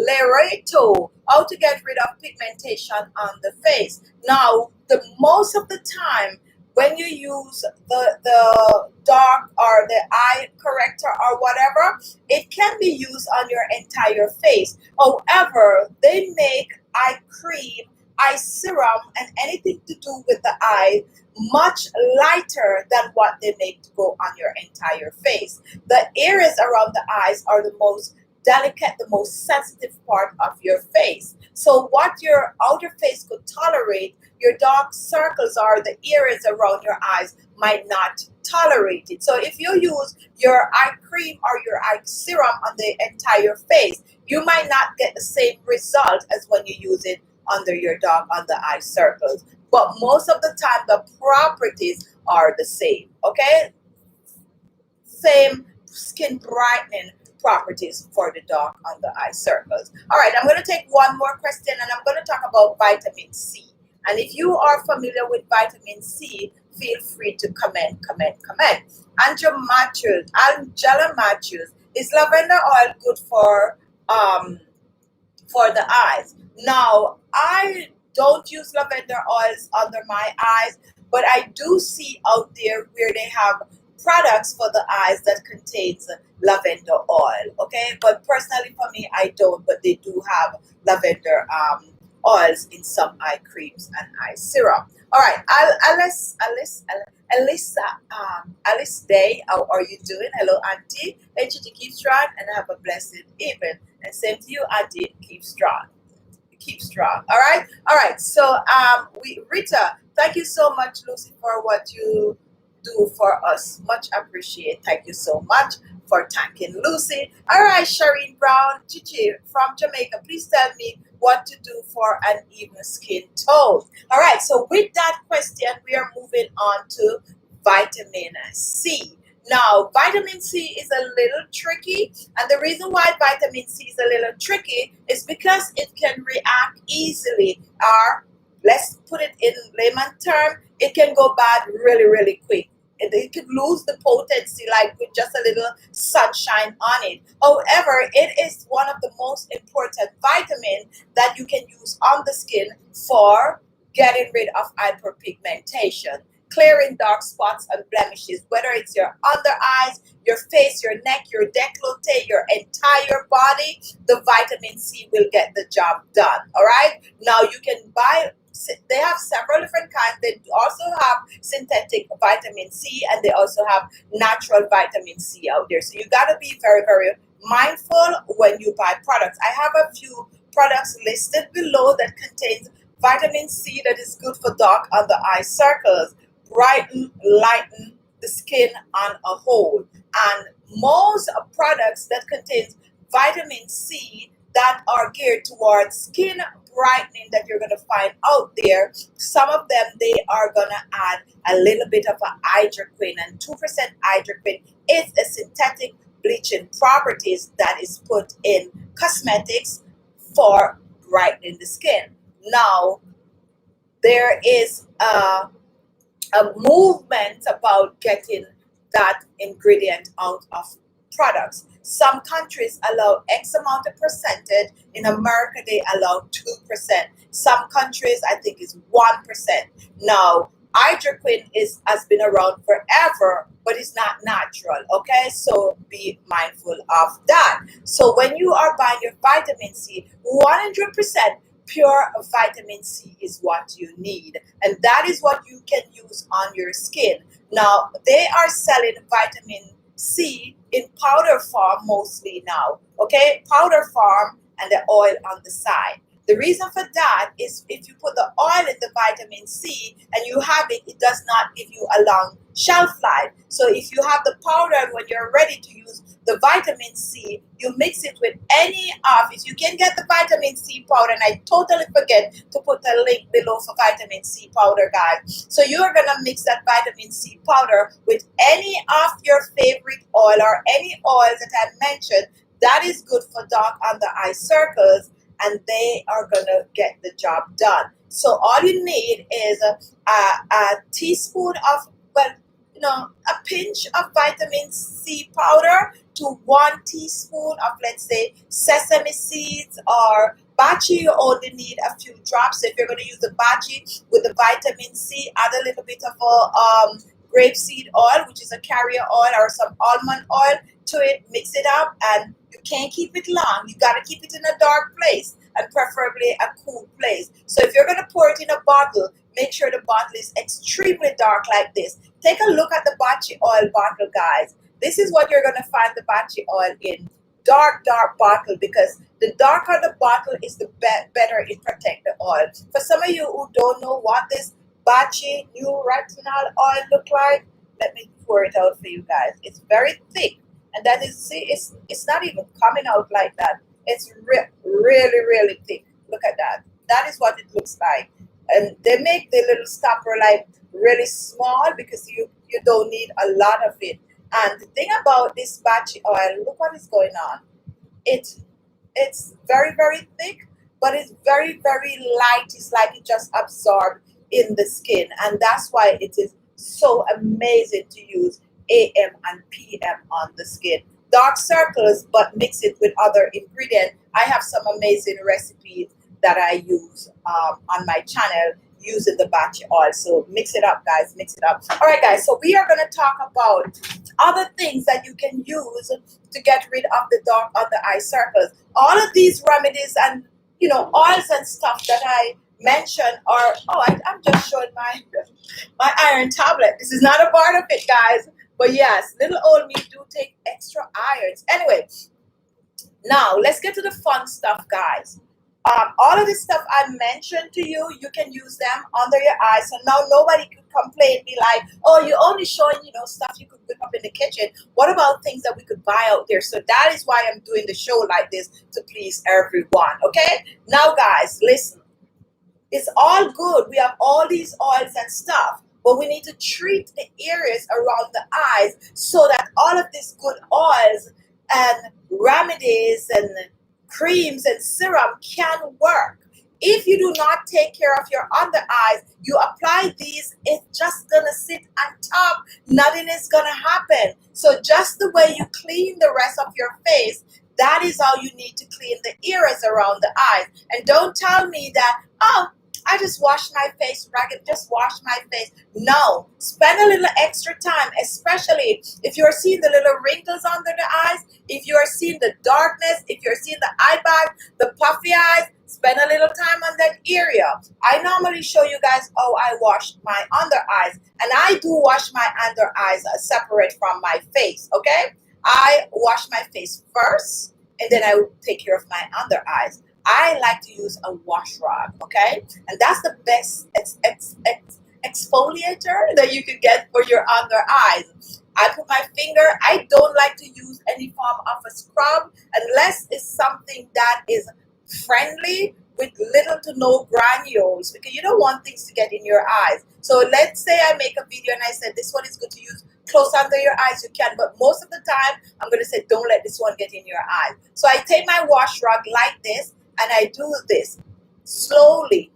Lereto, how to get rid of pigmentation on the face. Now, the most of the time when you use the dark or the eye corrector or whatever, it can be used on your entire face. However, they make eye cream, eye serum, and anything to do with the eye much lighter than what they make to go on your entire face. The areas around the eyes are the most delicate, the most sensitive part of your face. So what your outer face could tolerate, your dark circles or the areas around your eyes might not tolerate it. So if you use your eye cream or your eye serum on the entire face, you might not get the same result as when you use it under your dark under eye circles. But most of the time, the properties are the same, okay? Same skin brightening, properties for the dark under eye circles. All right, I'm going to take one more question and I'm going to talk about vitamin C. And if you are familiar with vitamin C, feel free to comment. Angela Matthews, is lavender oil good for the eyes? Now, I don't use lavender oils under my eyes, but I do see out there where they have products for the eyes that contains lavender oil. Okay, but personally for me, I don't, but they do have lavender oils in some eye creams and eye serum. All right, Alice Day, how are you doing? Hello, Auntie. Hey, Chichi, keep strong and have a blessed evening. And same to you, Auntie. Keep strong. Keep strong. All right. So, Rita, thank you so much, Lucy, for what you do for us. Much appreciate. Thank you so much for thanking Lucy. All right, Shireen Brown, Chichi from Jamaica. Please tell me what to do for an even skin tone. All right. So, with that question, we are moving on to vitamin C. Now, vitamin C is a little tricky, and the reason why vitamin C is a little tricky is because it can react easily, or let's put it in layman term, it can go bad really, really quick. It could lose the potency like with just a little sunshine on it. However, it is one of the most important vitamins that you can use on the skin for getting rid of hyperpigmentation, clearing dark spots and blemishes, whether it's your under eyes, your face, your neck, your décolleté, your entire body, the vitamin C will get the job done. All right. Now you can buy, they have several different kinds. They also have synthetic vitamin C and they also have natural vitamin C out there. So you got to be very, very mindful when you buy products. I have a few products listed below that contains vitamin C that is good for dark under eye circles, brighten, lighten the skin on a whole. And most products that contains vitamin C that are geared towards skin brightening that you're going to find out there, some of them, they are going to add a little bit of a hydroquin, and 2% hydroquin is a synthetic bleaching properties that is put in cosmetics for brightening the skin. Now, there is a movement about getting that ingredient out of products. Some countries allow X amount of percentage. In America, they allow 2%. Some countries, I think, is 1%. Now, hydroquin has been around forever, but it's not natural. Okay, so be mindful of that. So when you are buying your vitamin C, 100% pure vitamin C is what you need, and that is what you can use on your skin. Now, they are selling vitamin C in powder form mostly now, okay? Powder form and the oil on the side. The reason for that is if you put the oil in the vitamin C and you have it, it does not give you a long shelf life. So if you have the powder, when you're ready to use the vitamin C, you mix it with any of, if you can get the vitamin C powder, and I totally forget to put a link below for vitamin C powder, guys. So you're going to mix that vitamin C powder with any of your favorite oil or any oils that I mentioned that is good for dark under eye circles, and they are going to get the job done. So all you need is a teaspoon of, well, a pinch of vitamin C powder to 1 teaspoon of, let's say, sesame seeds or bachi. You only need a few drops. If you're going to use the bachi with the vitamin C, add a little bit of grapeseed oil, which is a carrier oil, or some almond oil to it. Mix it up, and you can't keep it long. You got to keep it in a dark place and preferably a cool place. So if you're going to pour it in a bottle, make sure the bottle is extremely dark like this. Take a look at the bachi oil bottle, guys. This is what you're going to find the bachi oil in. Dark bottle, because the darker the bottle is, the better it protects the oil. For some of you who don't know what this bachi new retinol oil look like, let me pour it out for you guys. It's very thick, and that is, see, it's not even coming out like that. It's really thick. Look at that. That is what it looks like. And they make the little stopper like really small because you don't need a lot of it. And the thing about this battery oil, look what is going on. It it's very, very thick, but it's very, very light. It's like it just absorbed in the skin, and that's why it is so amazing to use AM and PM on the skin. Dark circles, but mix it with other ingredients. I have some amazing recipes that I use on my channel using the battery oil. So mix it up, guys. Mix it up. All right, guys. So we are going to talk about other things that you can use to get rid of the dark under eye circles. All of these remedies and oils and stuff that I mentioned are I'm just showing my iron tablet. This is not a part of it, guys. But yes, little old me do take extra irons. Anyway, now let's get to the fun stuff, guys. All of this stuff I mentioned to you, you can use them under your eyes. So now nobody could complain, be like, oh, you're only showing, stuff you could whip up in the kitchen. What about things that we could buy out there? So that is why I'm doing the show like this, to please everyone. Okay? Now, guys, listen. It's all good. We have all these oils and stuff, but we need to treat the areas around the eyes so that all of these good oils and remedies and creams and serum can work. If you do not take care of your under eyes, you apply these, it's just gonna sit on top. Nothing is gonna happen. So just the way you clean the rest of your face, that is how you need to clean the areas around the eyes. And don't tell me that, oh, I just wash my face ragged, just wash my face. No, spend a little extra time, especially if you're seeing the little wrinkles under the eyes, if you're seeing the darkness, if you're seeing the eye bags, the puffy eyes, spend a little time on that area. I normally show you guys how I wash my under eyes, and I do wash my under eyes separate from my face, okay? I wash my face first, and then I take care of my under eyes. I like to use a wash rag, okay? And that's the best exfoliator that you could get for your under eyes. I put my finger, I don't like to use any form of a scrub unless it's something that is friendly with little to no granules, because you don't want things to get in your eyes. So let's say I make a video and I said this one is good to use close under your eyes, you can, but most of the time I'm going to say don't let this one get in your eyes. So I take my wash rag like this, and I do this slowly.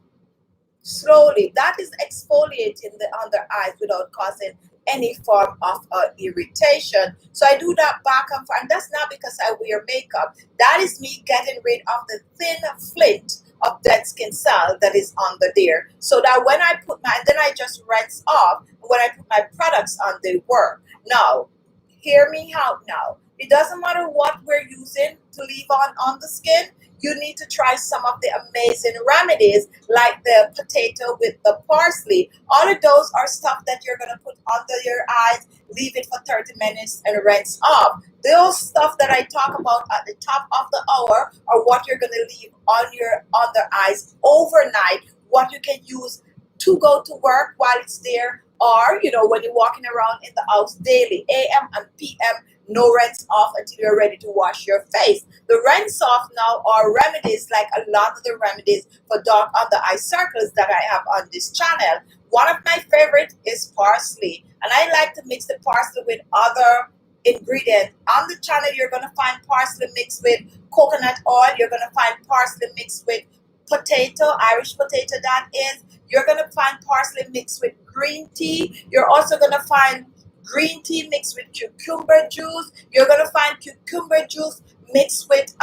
That is exfoliating the under eyes without causing any form of irritation. So I do that back and forth, and that's not because I wear makeup. That is me getting rid of the thin flint of dead skin cell that is under there, so that when I put then I just rinse off. When I put my products on, they work. Now, hear me out now. It doesn't matter what we're using to leave on the skin. You need to try some of the amazing remedies like the potato with the parsley. All of those are stuff that you're going to put under your eyes, leave it for 30 minutes and rinse off. Those stuff that I talk about at the top of the hour are what you're going to leave on your under eyes overnight, what you can use to go to work while it's there, or when you're walking around in the house daily, AM and PM. No rinse off until you're ready to wash your face. The rinse off now are remedies, like a lot of the remedies for dark under eye circles that I have on this channel. One of my favorites is parsley, and I like to mix the parsley with other ingredients. On the channel, you're going to find parsley mixed with coconut oil. You're going to find parsley mixed with potato, Irish potato that is. You're going to find parsley mixed with green tea. You're also going to find green tea mixed with cucumber juice. You're going to find cucumber juice mixed with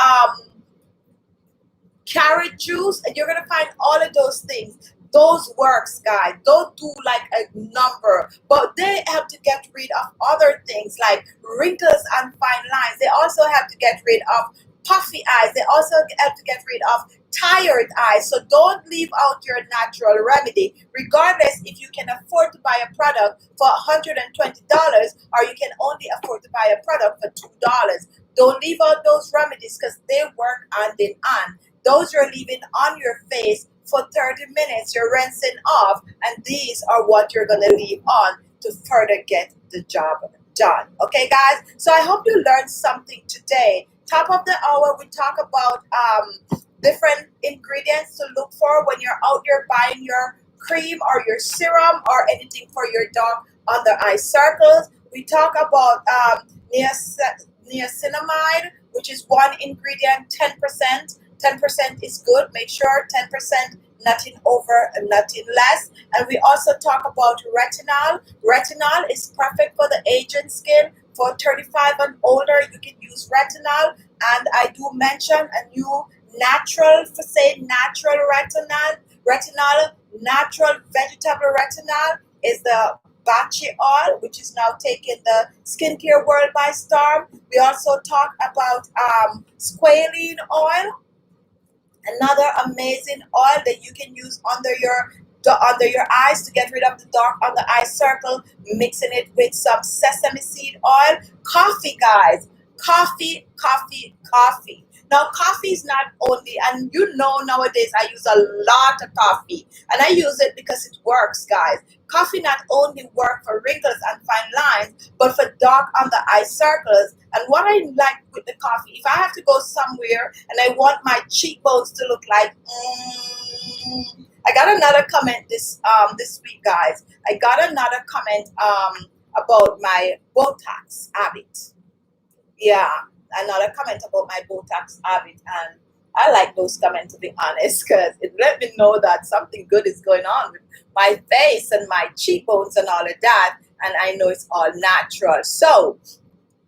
carrot juice, and you're going to find all of those things. Those works, guys. Don't do like a number, but they have to get rid of other things like wrinkles and fine lines. They also have to get rid of puffy eyes. They also have to get rid of tired eyes. So don't leave out your natural remedy, regardless if you can afford to buy a product for $120 or you can only afford to buy a product for $2. Don't leave out those remedies, because they work hand in hand. Those you're leaving on your face for 30 minutes, you're rinsing off, and these are what you're going to leave on to further get the job done. Okay, guys? So I hope you learned something today. Top of the hour, we talk about different ingredients to look for when you're out there buying your cream or your serum or anything for your dark under eye circles. We talk about niacinamide, which is one ingredient, 10%. 10% is good. Make sure 10%, nothing over and nothing less. And we also talk about retinol. Retinol is perfect for the aging skin. For 35 and older, you can use retinol. And I do mention a new natural, for say natural retinol. Retinol, natural vegetable retinol is the Bachi oil, which is now taking the skincare world by storm. We also talk about squalene oil, another amazing oil that you can use under your eyes to get rid of the dark on the eye circle, mixing it with some sesame seed oil. Coffee, guys. Coffee, coffee, coffee. Now, coffee is not only, and you know nowadays I use a lot of coffee, and I use it because it works, guys. Coffee not only works for wrinkles and fine lines, but for dark on the eye circles. And what I like with the coffee, if I have to go somewhere and I want my cheekbones to look like, I got another comment this week, guys. I got another comment about my Botox habit. Yeah, another comment about my Botox habit, and I like those comments, to be honest, because it let me know that something good is going on with my face and my cheekbones and all of that, and I know it's all natural. So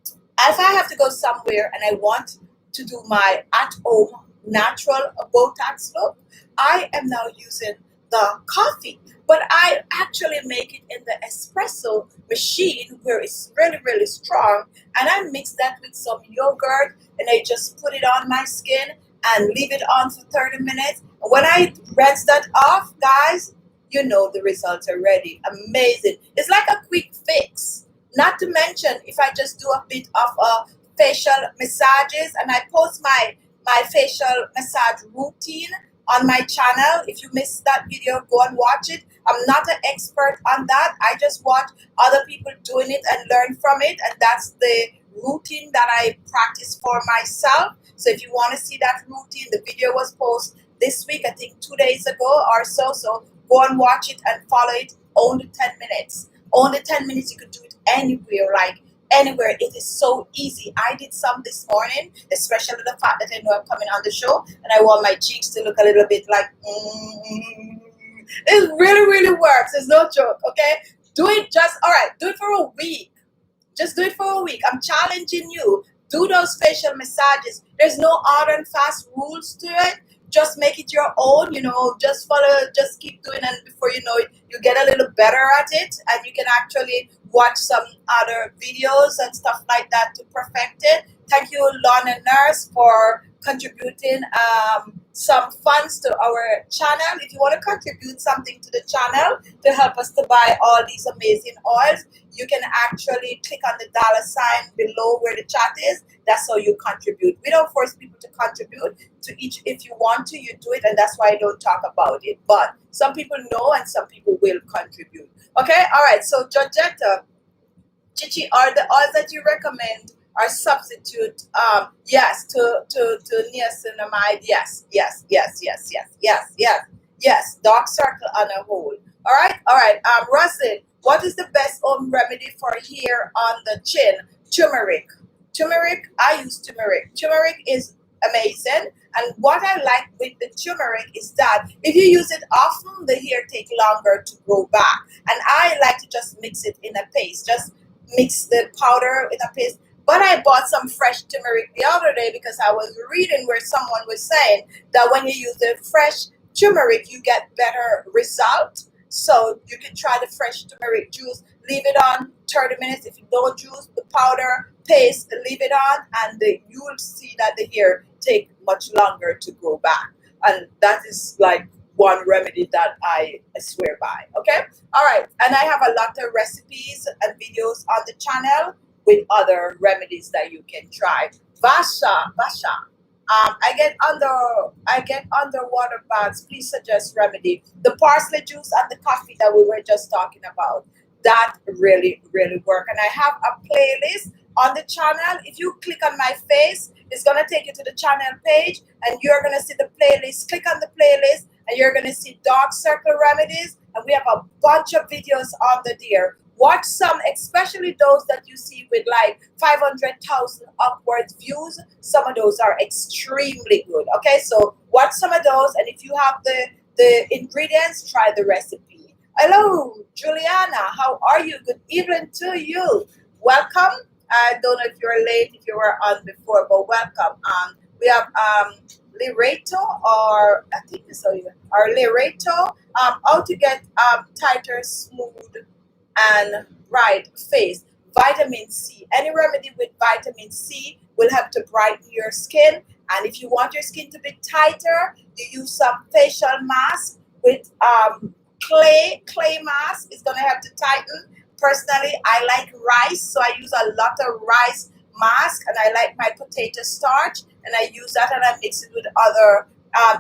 if I have to go somewhere and I want to do my at-home natural Botox look, I am now using the coffee. But I actually make it in the espresso machine where it's really, really strong. And I mix that with some yogurt and I just put it on my skin and leave it on for 30 minutes. When I rinse that off, guys, you know the results are ready. Amazing. It's like a quick fix. Not to mention, if I just do a bit of facial massages, and I post my facial massage routine on my channel. If you missed that video, go and watch it. I'm not an expert on that. I just watch other people doing it and learn from it, and that's the routine that I practice for myself. So if you want to see that routine, the video was posted this week, I think 2 days ago or so. So go and watch it and follow it. Only 10 minutes. Only 10 minutes. You can do it anywhere, like anywhere. It is so easy. I did some this morning, especially the fact that I know I'm coming on the show and I want my cheeks to look a little bit like it really, really works. It's no joke, okay? Do it do it for a week. Just do it for a week. I'm challenging you. Do those facial massages. There's no hard and fast rules to it. Just make it your own, just follow, just keep doing, and before you know it, you get a little better at it, and you can actually watch some other videos and stuff like that to perfect it. Thank you, Lorna Nurse, for contributing some funds to our channel. If you want to contribute something to the channel to help us to buy all these amazing oils, you can actually click on the $ below where the chat is. That's how you contribute. We don't force people to contribute to each. If you want to, you do it, and that's why I don't talk about it. But some people know and some people will contribute. Okay, all right. So Georgetta, Khichi, are the oils that you recommend are substitute? Yes, to niacinamide. Yes. Dark circle on a whole. All right. Russell, what is the best home remedy for hair on the chin? Turmeric. I use turmeric. Turmeric is amazing. And what I like with the turmeric is that if you use it often, the hair take longer to grow back. And I like to just mix it in a paste. Just mix the powder in a paste. But I bought some fresh turmeric the other day because I was reading where someone was saying that when you use the fresh turmeric, you get better result. So you can try the fresh turmeric juice. Leave it on 30 minutes. If you don't juice the powder, paste, leave it on, and you will see that the hair take much longer to grow back. And that is like one remedy that I swear by. Okay? All right. And I have a lot of recipes and videos on the channel with other remedies that you can try. Vasha. I get underwater baths. Please suggest remedy. The parsley juice and the coffee that we were just talking about. That really, really work. And I have a playlist on the channel. If you click on my face, it's gonna take you to the channel page, and you're gonna see the playlist. Click on the playlist, and you're gonna see dark circle remedies. And we have a bunch of videos on the there. Watch some, especially those that you see with like 500,000 upwards views. Some of those are extremely good. Okay, so watch some of those, and if you have the ingredients, try the recipe. Hello, Juliana. How are you? Good evening to you. Welcome. I don't know if you're late, if you were on before, but welcome. We have Lirato, or I think it's or Lirato. How to get tighter, smooth, and right face. Vitamin C. Any remedy with vitamin C will help to brighten your skin. And if you want your skin to be tighter, you use some facial mask with clay mask. It's gonna help to tighten. Personally, I like rice, so I use a lot of rice mask, and I like my potato starch, and I use that and I mix it with other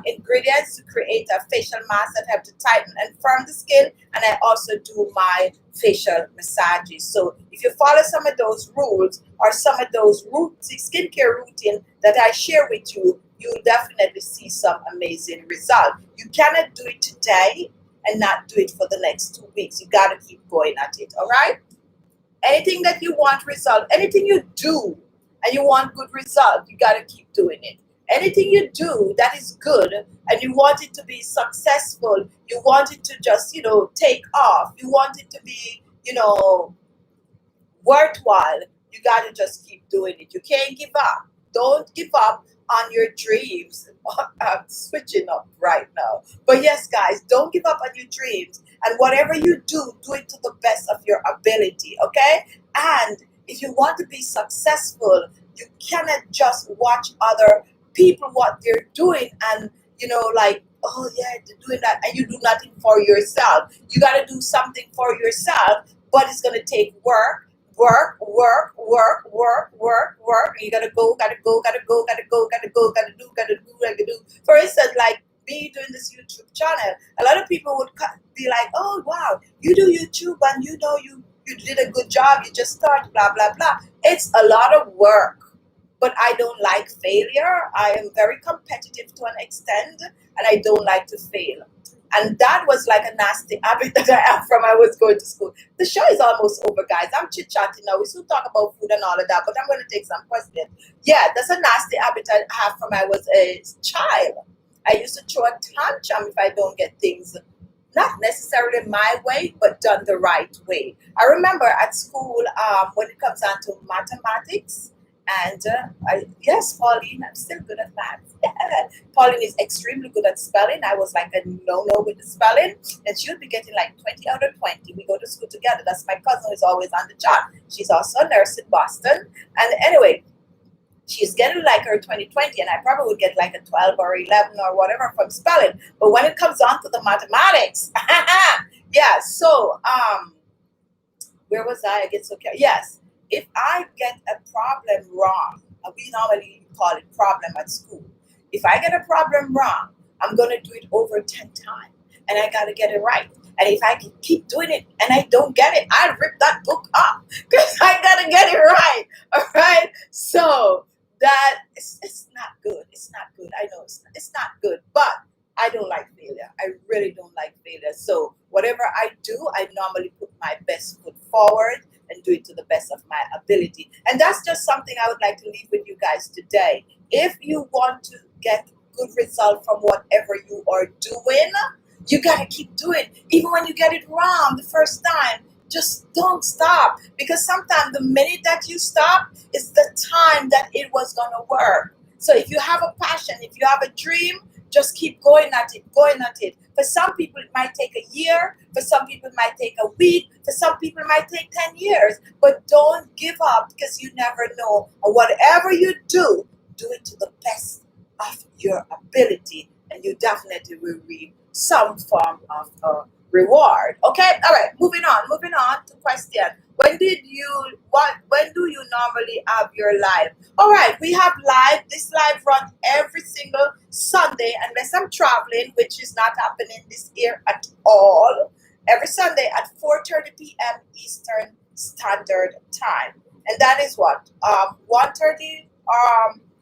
ingredients to create a facial mask that help to tighten and firm the skin. And I also do my facial massages. So if you follow some of those rules or some of those skincare routine that I share with you, you'll definitely see some amazing result. You cannot do it today and not do it for the next 2 weeks. You got to keep going at it. All right. Anything that you want result, anything you do and you want good result, you got to keep doing it. Anything you do that is good and you want it to be successful, you want it to just, take off, you want it to be, worthwhile, you got to just keep doing it. You can't give up. Don't give up on your dreams. I'm switching up right now. But yes, guys, don't give up on your dreams. And whatever you do, do it to the best of your ability, okay? And if you want to be successful, you cannot just watch other people what they're doing and like, oh yeah, they're doing that, and you do nothing for yourself. You got to do something for yourself, but it's going to take work. And you gotta go. For instance, like me doing this YouTube channel, a lot of people would be like, "Oh wow, you do YouTube and you did a good job. You just started, blah blah blah." It's a lot of work. But I don't like failure. I am very competitive to an extent, and I don't like to fail. And that was like a nasty habit that I have from I was going to school. The show is almost over, guys. I'm chit-chatting now. We still talk about food and all of that, but I'm going to take some questions. Yeah, that's a nasty habit I have from I was a child. I used to throw a tantrum if I don't get things not necessarily my way, but done the right way. I remember at school, when it comes down to mathematics, and yes, Pauline, I'm still good at math. Pauline is extremely good at spelling. I was like a no-no with the spelling, and she would be getting like 20 out of 20. We go to school together. That's my cousin who is always on the chart. She's also a nurse in Boston. And anyway, she's getting like her 20/20, and I probably would get like a 12 or 11 or whatever from spelling. But when it comes on to the mathematics, yeah, so where was I? I get so careful. Yes. If I get a problem wrong, we normally call it problem at school. If I get a problem wrong, I'm going to do it over 10 times, and I got to get it right. And if I can keep doing it and I don't get it, I rip that book up because I got to get it right. All right. So that it's not good. It's not good. I know it's not good, but I don't like failure. I really don't like failure. So whatever I do, I normally put my best foot forward and do it to the best of my ability. And that's just something I would like to leave with you guys today. If you want to get good result from whatever you are doing, you got to keep doing. Even when you get it wrong the first time, just don't stop. Because sometimes the minute that you stop is the time that it was going to work. So if you have a passion, if you have a dream, just keep going at it. For some people, it might take a year. For some people, it might take a week. For some people, it might take 10 years. But don't give up because you never know. And whatever you do it to the best of your ability. And you definitely will reap some form of reward. Okay? All right. Moving on to question. When do you normally have your live? All right, we have live. This live runs every single Sunday, unless I'm traveling, which is not happening this year at all. Every Sunday at 4:30 p.m. Eastern Standard Time, and that is what 1:30,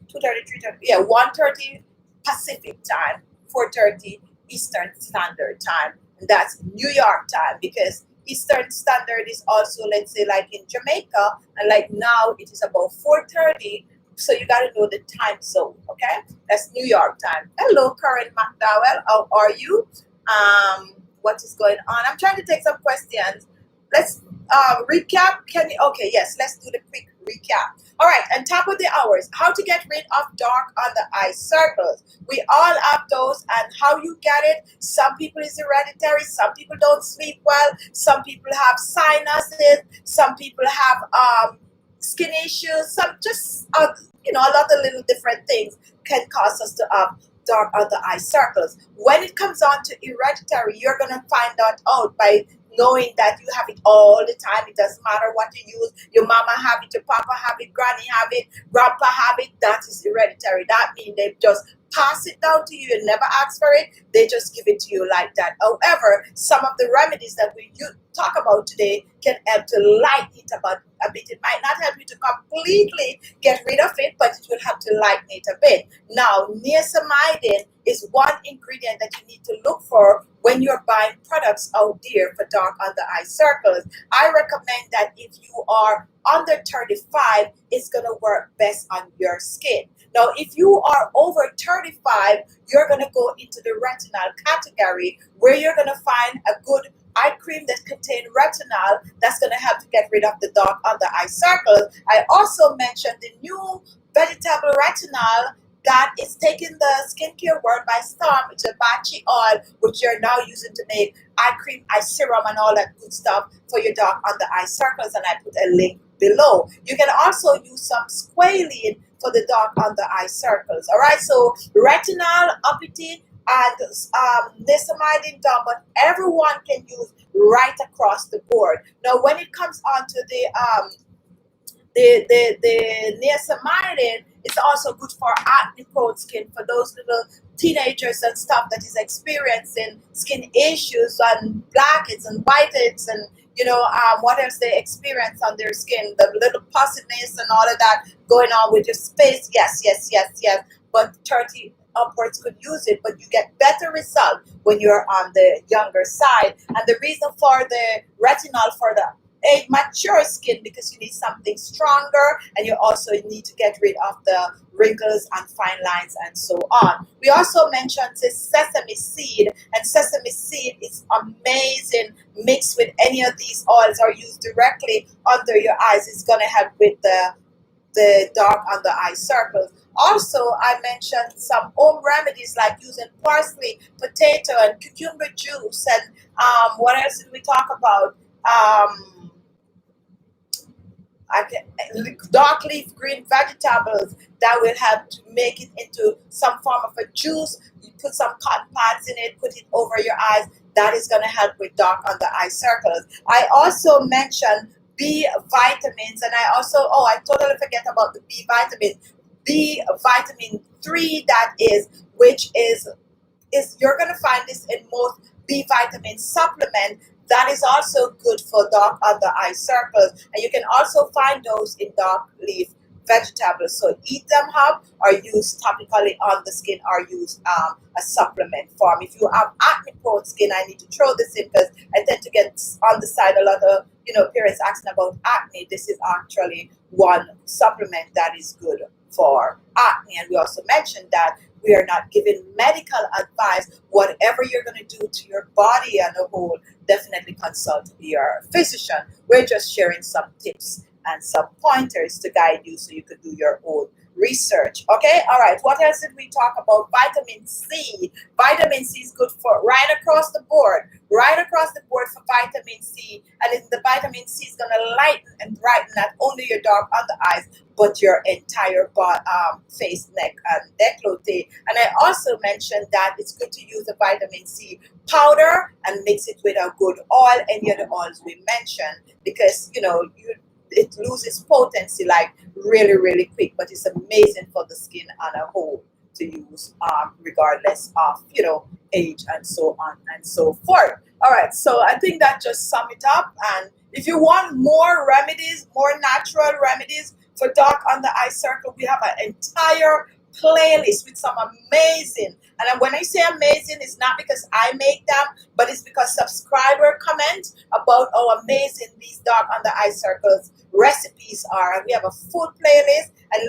2:30, 3:30. Yeah, 1:30 Pacific Time, 4:30 Eastern Standard Time, and that's New York time because Eastern Standard is also, let's say, like in Jamaica, and like now it is about 4:30. So you got to know the time zone, okay? That's New York time. Hello, Karen McDowell. How are you? What is going on? I'm trying to take some questions. Let's recap. Can you? Okay, yes. Let's do the quick recap. All right. On top of the hours, how to get rid of dark under eye circles. We all have those, and how you get it. Some people is hereditary. Some people don't sleep well. Some people have sinuses. Some people have skin issues. Some just a lot of little different things can cause us to have dark under eye circles. When it comes on to hereditary, you're gonna find that out by knowing that you have it all the time. It doesn't matter what you use. Your mama have it, your papa have it, granny have it, grandpa have it. That is hereditary. That means they just pass it down to you. You never ask for it. They just give it to you like that. However, some of the remedies that we talk about today can help to lighten it a bit. It might not help you to completely get rid of it, but it will help to lighten it a bit. Now, niacinamide is one ingredient that you need to look for when you're buying products out there for dark under eye circles. I recommend that if you are under 35, it's going to work best on your skin. Now, if you are over 35, you're going to go into the retinol category, where you're going to find a good eye cream that contains retinol that's going to help to get rid of the dark under eye circles. I also mentioned the new vegetable retinol that is taking the skincare world by storm, which is Bachi oil, which you're now using to make eye cream, eye serum, and all that good stuff for your dark under eye circles. And I put a link below. You can also use some squalene for the dark under eye circles. All right, so retinol, uppity, and niacinamide down, but everyone can use right across the board. Now, when it comes on to the niacinamide, it's also good for acne prone skin, for those little teenagers and stuff that is experiencing skin issues and blackheads and whiteheads and what else they experience on their skin, the little pussiness and all of that going on with your face. Yes. But 30 upwards could use it, but you get better result when you're on the younger side. And the reason for the retinol for the age mature skin, because you need something stronger, and you also need to get rid of the wrinkles and fine lines and so on. We also mentioned this sesame seed, and sesame seed is amazing mixed with any of these oils or used directly under your eyes. It's going to help with the dark under eye circles. Also, I mentioned some home remedies like using parsley, potato, and cucumber juice. And what else did we talk about? Dark leaf green vegetables that will help to make it into some form of a juice. You put some cotton pads in it, put it over your eyes. That is going to help with dark under eye circles. I also mentioned B vitamins, and I totally forget about the B vitamins. B vitamin 3, which is you're going to find this in most B vitamin supplement. That is also good for dark under eye circles, and you can also find those in dark leaf vegetables. So eat them up, or use topically on the skin, or use a supplement form. If you have acne prone skin, I need to throw this in because I tend to get on the side a lot of parents asking about acne. This is actually one supplement that is good for acne. And we also mentioned that we are not giving medical advice. Whatever you're going to do to your body as a whole, definitely consult your physician. We're just sharing some tips and some pointers to guide you so you could do your own research. Okay, all right. What else did we talk about? Vitamin C. Vitamin C is good for right across the board for vitamin C. And the vitamin C is going to lighten and brighten not only your dark under eyes, but your entire face, neck, and décolleté. And I also mentioned that it's good to use the vitamin C powder and mix it with a good oil, any of the oils we mentioned, because it loses potency like really, really quick, but it's amazing for the skin on a whole to use, regardless of age and so on and so forth. All right, so I think that just sum it up. And if you want more remedies, more natural remedies for dark under eye circle, we have an entire playlist with some amazing, and when I say amazing, it's not because I make them, but it's because subscriber comment about how amazing these dark under eye circles recipes are. And we have a full playlist, and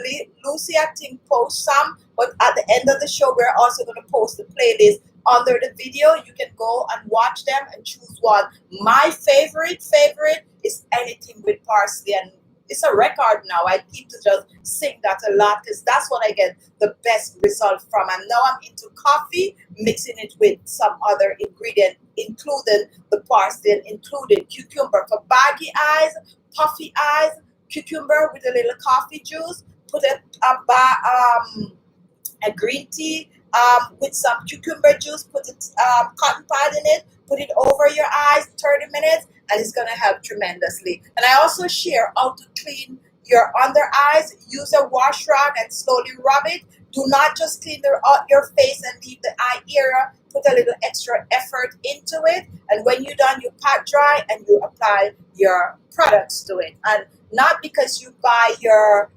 Lucy I think posts some, but at the end of the show we're also going to post the playlist under the video. You can go and watch them and choose one. My favorite is anything with parsley, and it's a record now. I keep to just sing that a lot because that's what I get the best result from. And now I'm into coffee, mixing it with some other ingredient, including the parsley and including cucumber for baggy eyes, puffy eyes. Cucumber with a little coffee juice. Put a green tea with some cucumber juice. Put it cotton pad in it. Put it over your eyes 30 minutes, and it's going to help tremendously. And I also share how to clean your under eyes. Use a wash rag and slowly rub it. Do not just clean your face and leave the eye area. Put a little extra effort into it. And when you're done, you pat dry and you apply your products to it. And not because you buy your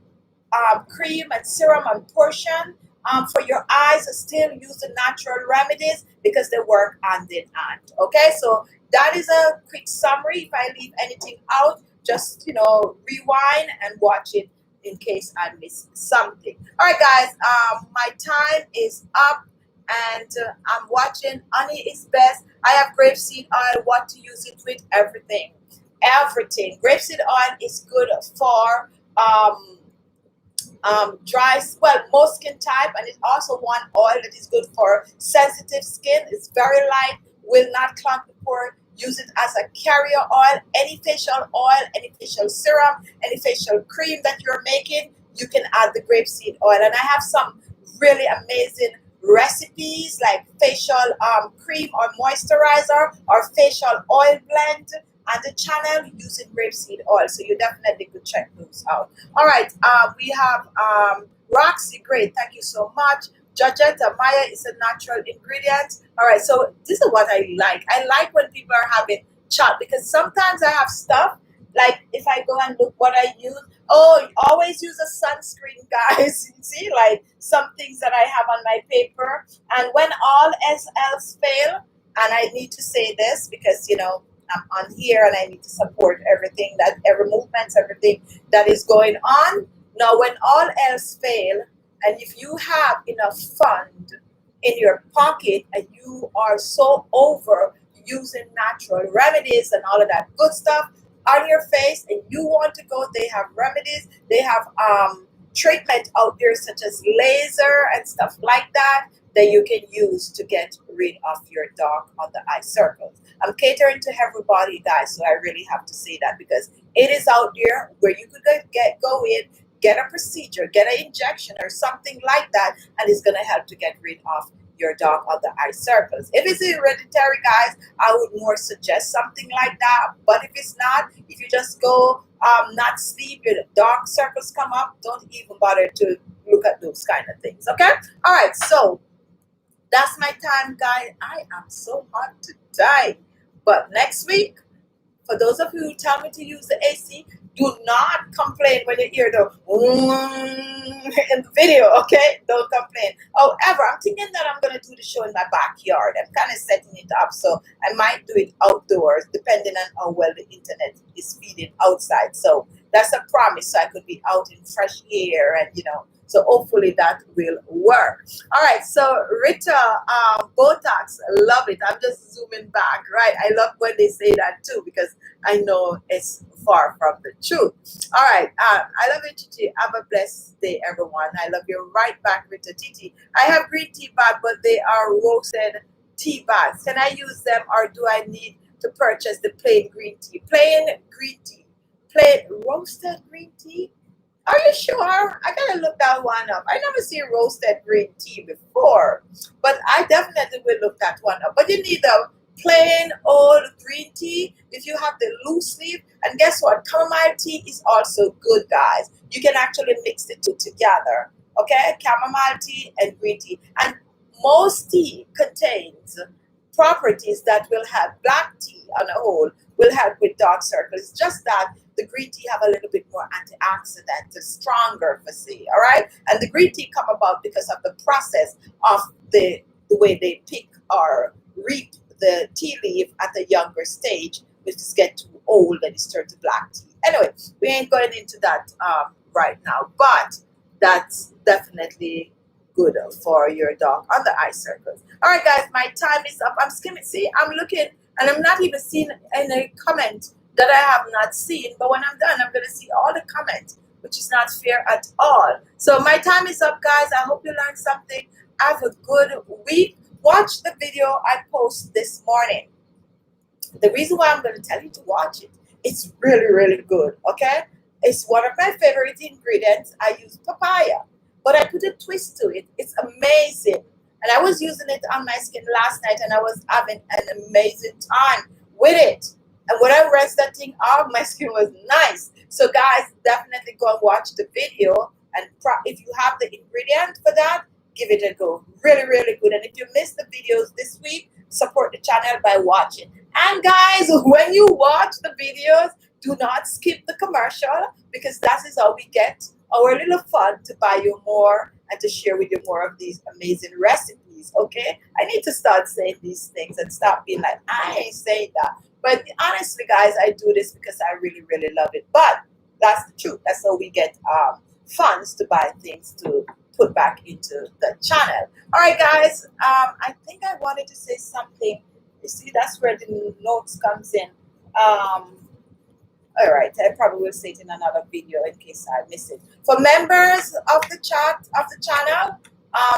cream and serum and portion for your eyes, still use the natural remedies because they work hand in hand. Okay, so that is a quick summary. If I leave anything out, just rewind and watch it in case I miss something. All right, guys, my time is up, and I'm watching Honey is Best. I have grapeseed oil. What to use it with? Everything. Grapeseed oil is good for dry, most skin type, and it's also one oil that is good for sensitive skin. It's very light, will not clog the pore. Use it as a carrier oil. Any facial oil, any facial serum, any facial cream that you're making, you can add the grapeseed oil. And I have some really amazing recipes like facial cream or moisturizer or facial oil blend on the channel using grapeseed oil, so you definitely could check those out. All right, we have Roxy, great, thank you so much. Georgetta, Maya is a natural ingredient. All right, so this is what I like. I like when people are having chat, because sometimes I have stuff, like if I go and look what I use, always use a sunscreen, guys. You see, like some things that I have on my paper. And when all else fail, and I need to say this because, I'm on here and I need to support everything, that every movement, everything that is going on. Now, when all else fail, and if you have enough fund in your pocket and you are so over using natural remedies and all of that good stuff on your face, and you want to go, they have remedies, they have treatment out there such as laser and stuff like that you can use to get rid of your dark under eye circles. I'm catering to everybody, guys, so I really have to say that, because it is out there where you could go in, get a procedure, get an injection or something like that, and it's going to help to get rid of your dark under eye circles. If it's hereditary, guys, I would more suggest something like that. But if it's not, if you just go not sleep, your dark circles come up, don't even bother to look at those kind of things. Okay? All right, so that's my time, guys. I am so hot today. But next week, for those of you who tell me to use the AC, do not complain when you hear the in the video, okay? Don't complain. However, I'm thinking that I'm going to do the show in my backyard. I'm kind of setting it up, so I might do it outdoors, depending on how well the internet is feeding outside. So that's a promise, so I could be out in fresh air and, so hopefully that will work. All right, so Rita, Botox, love it. I'm just zooming back, right? I love when they say that too, because I know it's far from the truth. All right, I love you, Titi. Have a blessed day, everyone. I love you right back, Rita. Titi, I have green tea bags, but they are roasted tea bags. Can I use them, or do I need to purchase the plain green tea? Plain green tea. Plain roasted green tea? Are you sure? I gotta look that one up. I never seen roasted green tea before, but I definitely will look that one up. But you need the plain old green tea if you have the loose leaf. And guess what? Chamomile tea is also good, guys. You can actually mix the two together. Okay, chamomile tea and green tea. And most tea contains properties that will help. Black tea on a whole will help with dark circles. It's just that the green tea have a little bit more antioxidant, stronger for C, all right? And the green tea come about because of the process of the way they pick or reap the tea leaf at a younger stage, which is get too old and it's turned to black tea. Anyway, we ain't going into that right now, but that's definitely good for your dog on the eye circles. All right, guys, my time is up. I'm skimming. See, I'm looking and I'm not even seeing any comment that I have not seen. But when I'm done, I'm going to see all the comments, which is not fair at all. So my time is up, guys. I hope you learned something. Have a good week. Watch the video I post this morning. The reason why I'm going to tell you to watch it, it's really, really good, okay? It's one of my favorite ingredients. I use papaya, but I put a twist to it. It's amazing. And I was using it on my skin last night, and I was having an amazing time with it. And when I rinsed that thing off, my skin was nice. So, guys, definitely go and watch the video. And if you have the ingredient for that, give it a go. Really, really good. And if you missed the videos this week, support the channel by watching. And guys, when you watch the videos, do not skip the commercial, because that is how we get our little fun to buy you more and to share with you more of these amazing recipes, okay? I need to start saying these things and stop being like, I ain't saying that. But honestly, guys, I do this because I really, really love it. But that's the truth. That's how we get funds to buy things to put back into the channel. All right, guys, I think I wanted to say something. You see, that's where the notes comes in. All right, I probably will say it in another video in case I miss it. For members of the channel,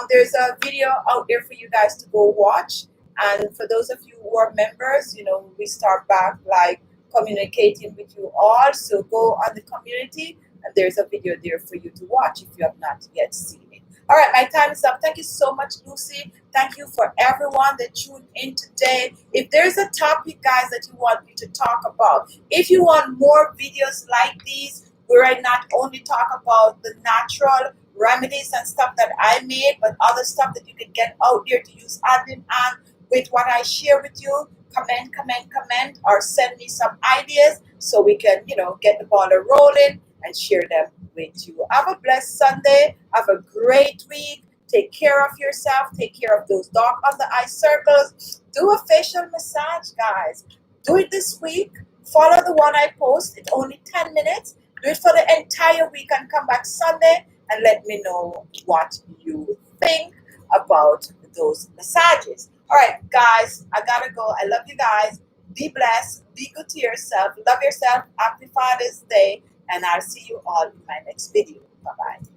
there's a video out there for you guys to go watch. And for those of you who are members, you know, we start back like communicating with you all. So go on the community, and there's a video there for you to watch if you have not yet seen it. All right, my time is up. Thank you so much, Lucy. Thank you for everyone that tuned in today. If there's a topic, guys, that you want me to talk about, if you want more videos like these, where I not only talk about the natural remedies and stuff that I made, but other stuff that you can get out there to use hand in hand with what I share with you, comment, or send me some ideas so we can, you know, get the ball rolling and share them with you. Have a blessed Sunday. Have a great week. Take care of yourself. Take care of those dark under eye circles. Do a facial massage, guys. Do it this week. Follow the one I post. It's only 10 minutes. Do it for the entire week and come back Sunday and let me know what you think about those massages. All right, guys, I gotta go. I love you guys. Be blessed. Be good to yourself. Love yourself. Happy Father's Day. And I'll see you all in my next video. Bye-bye.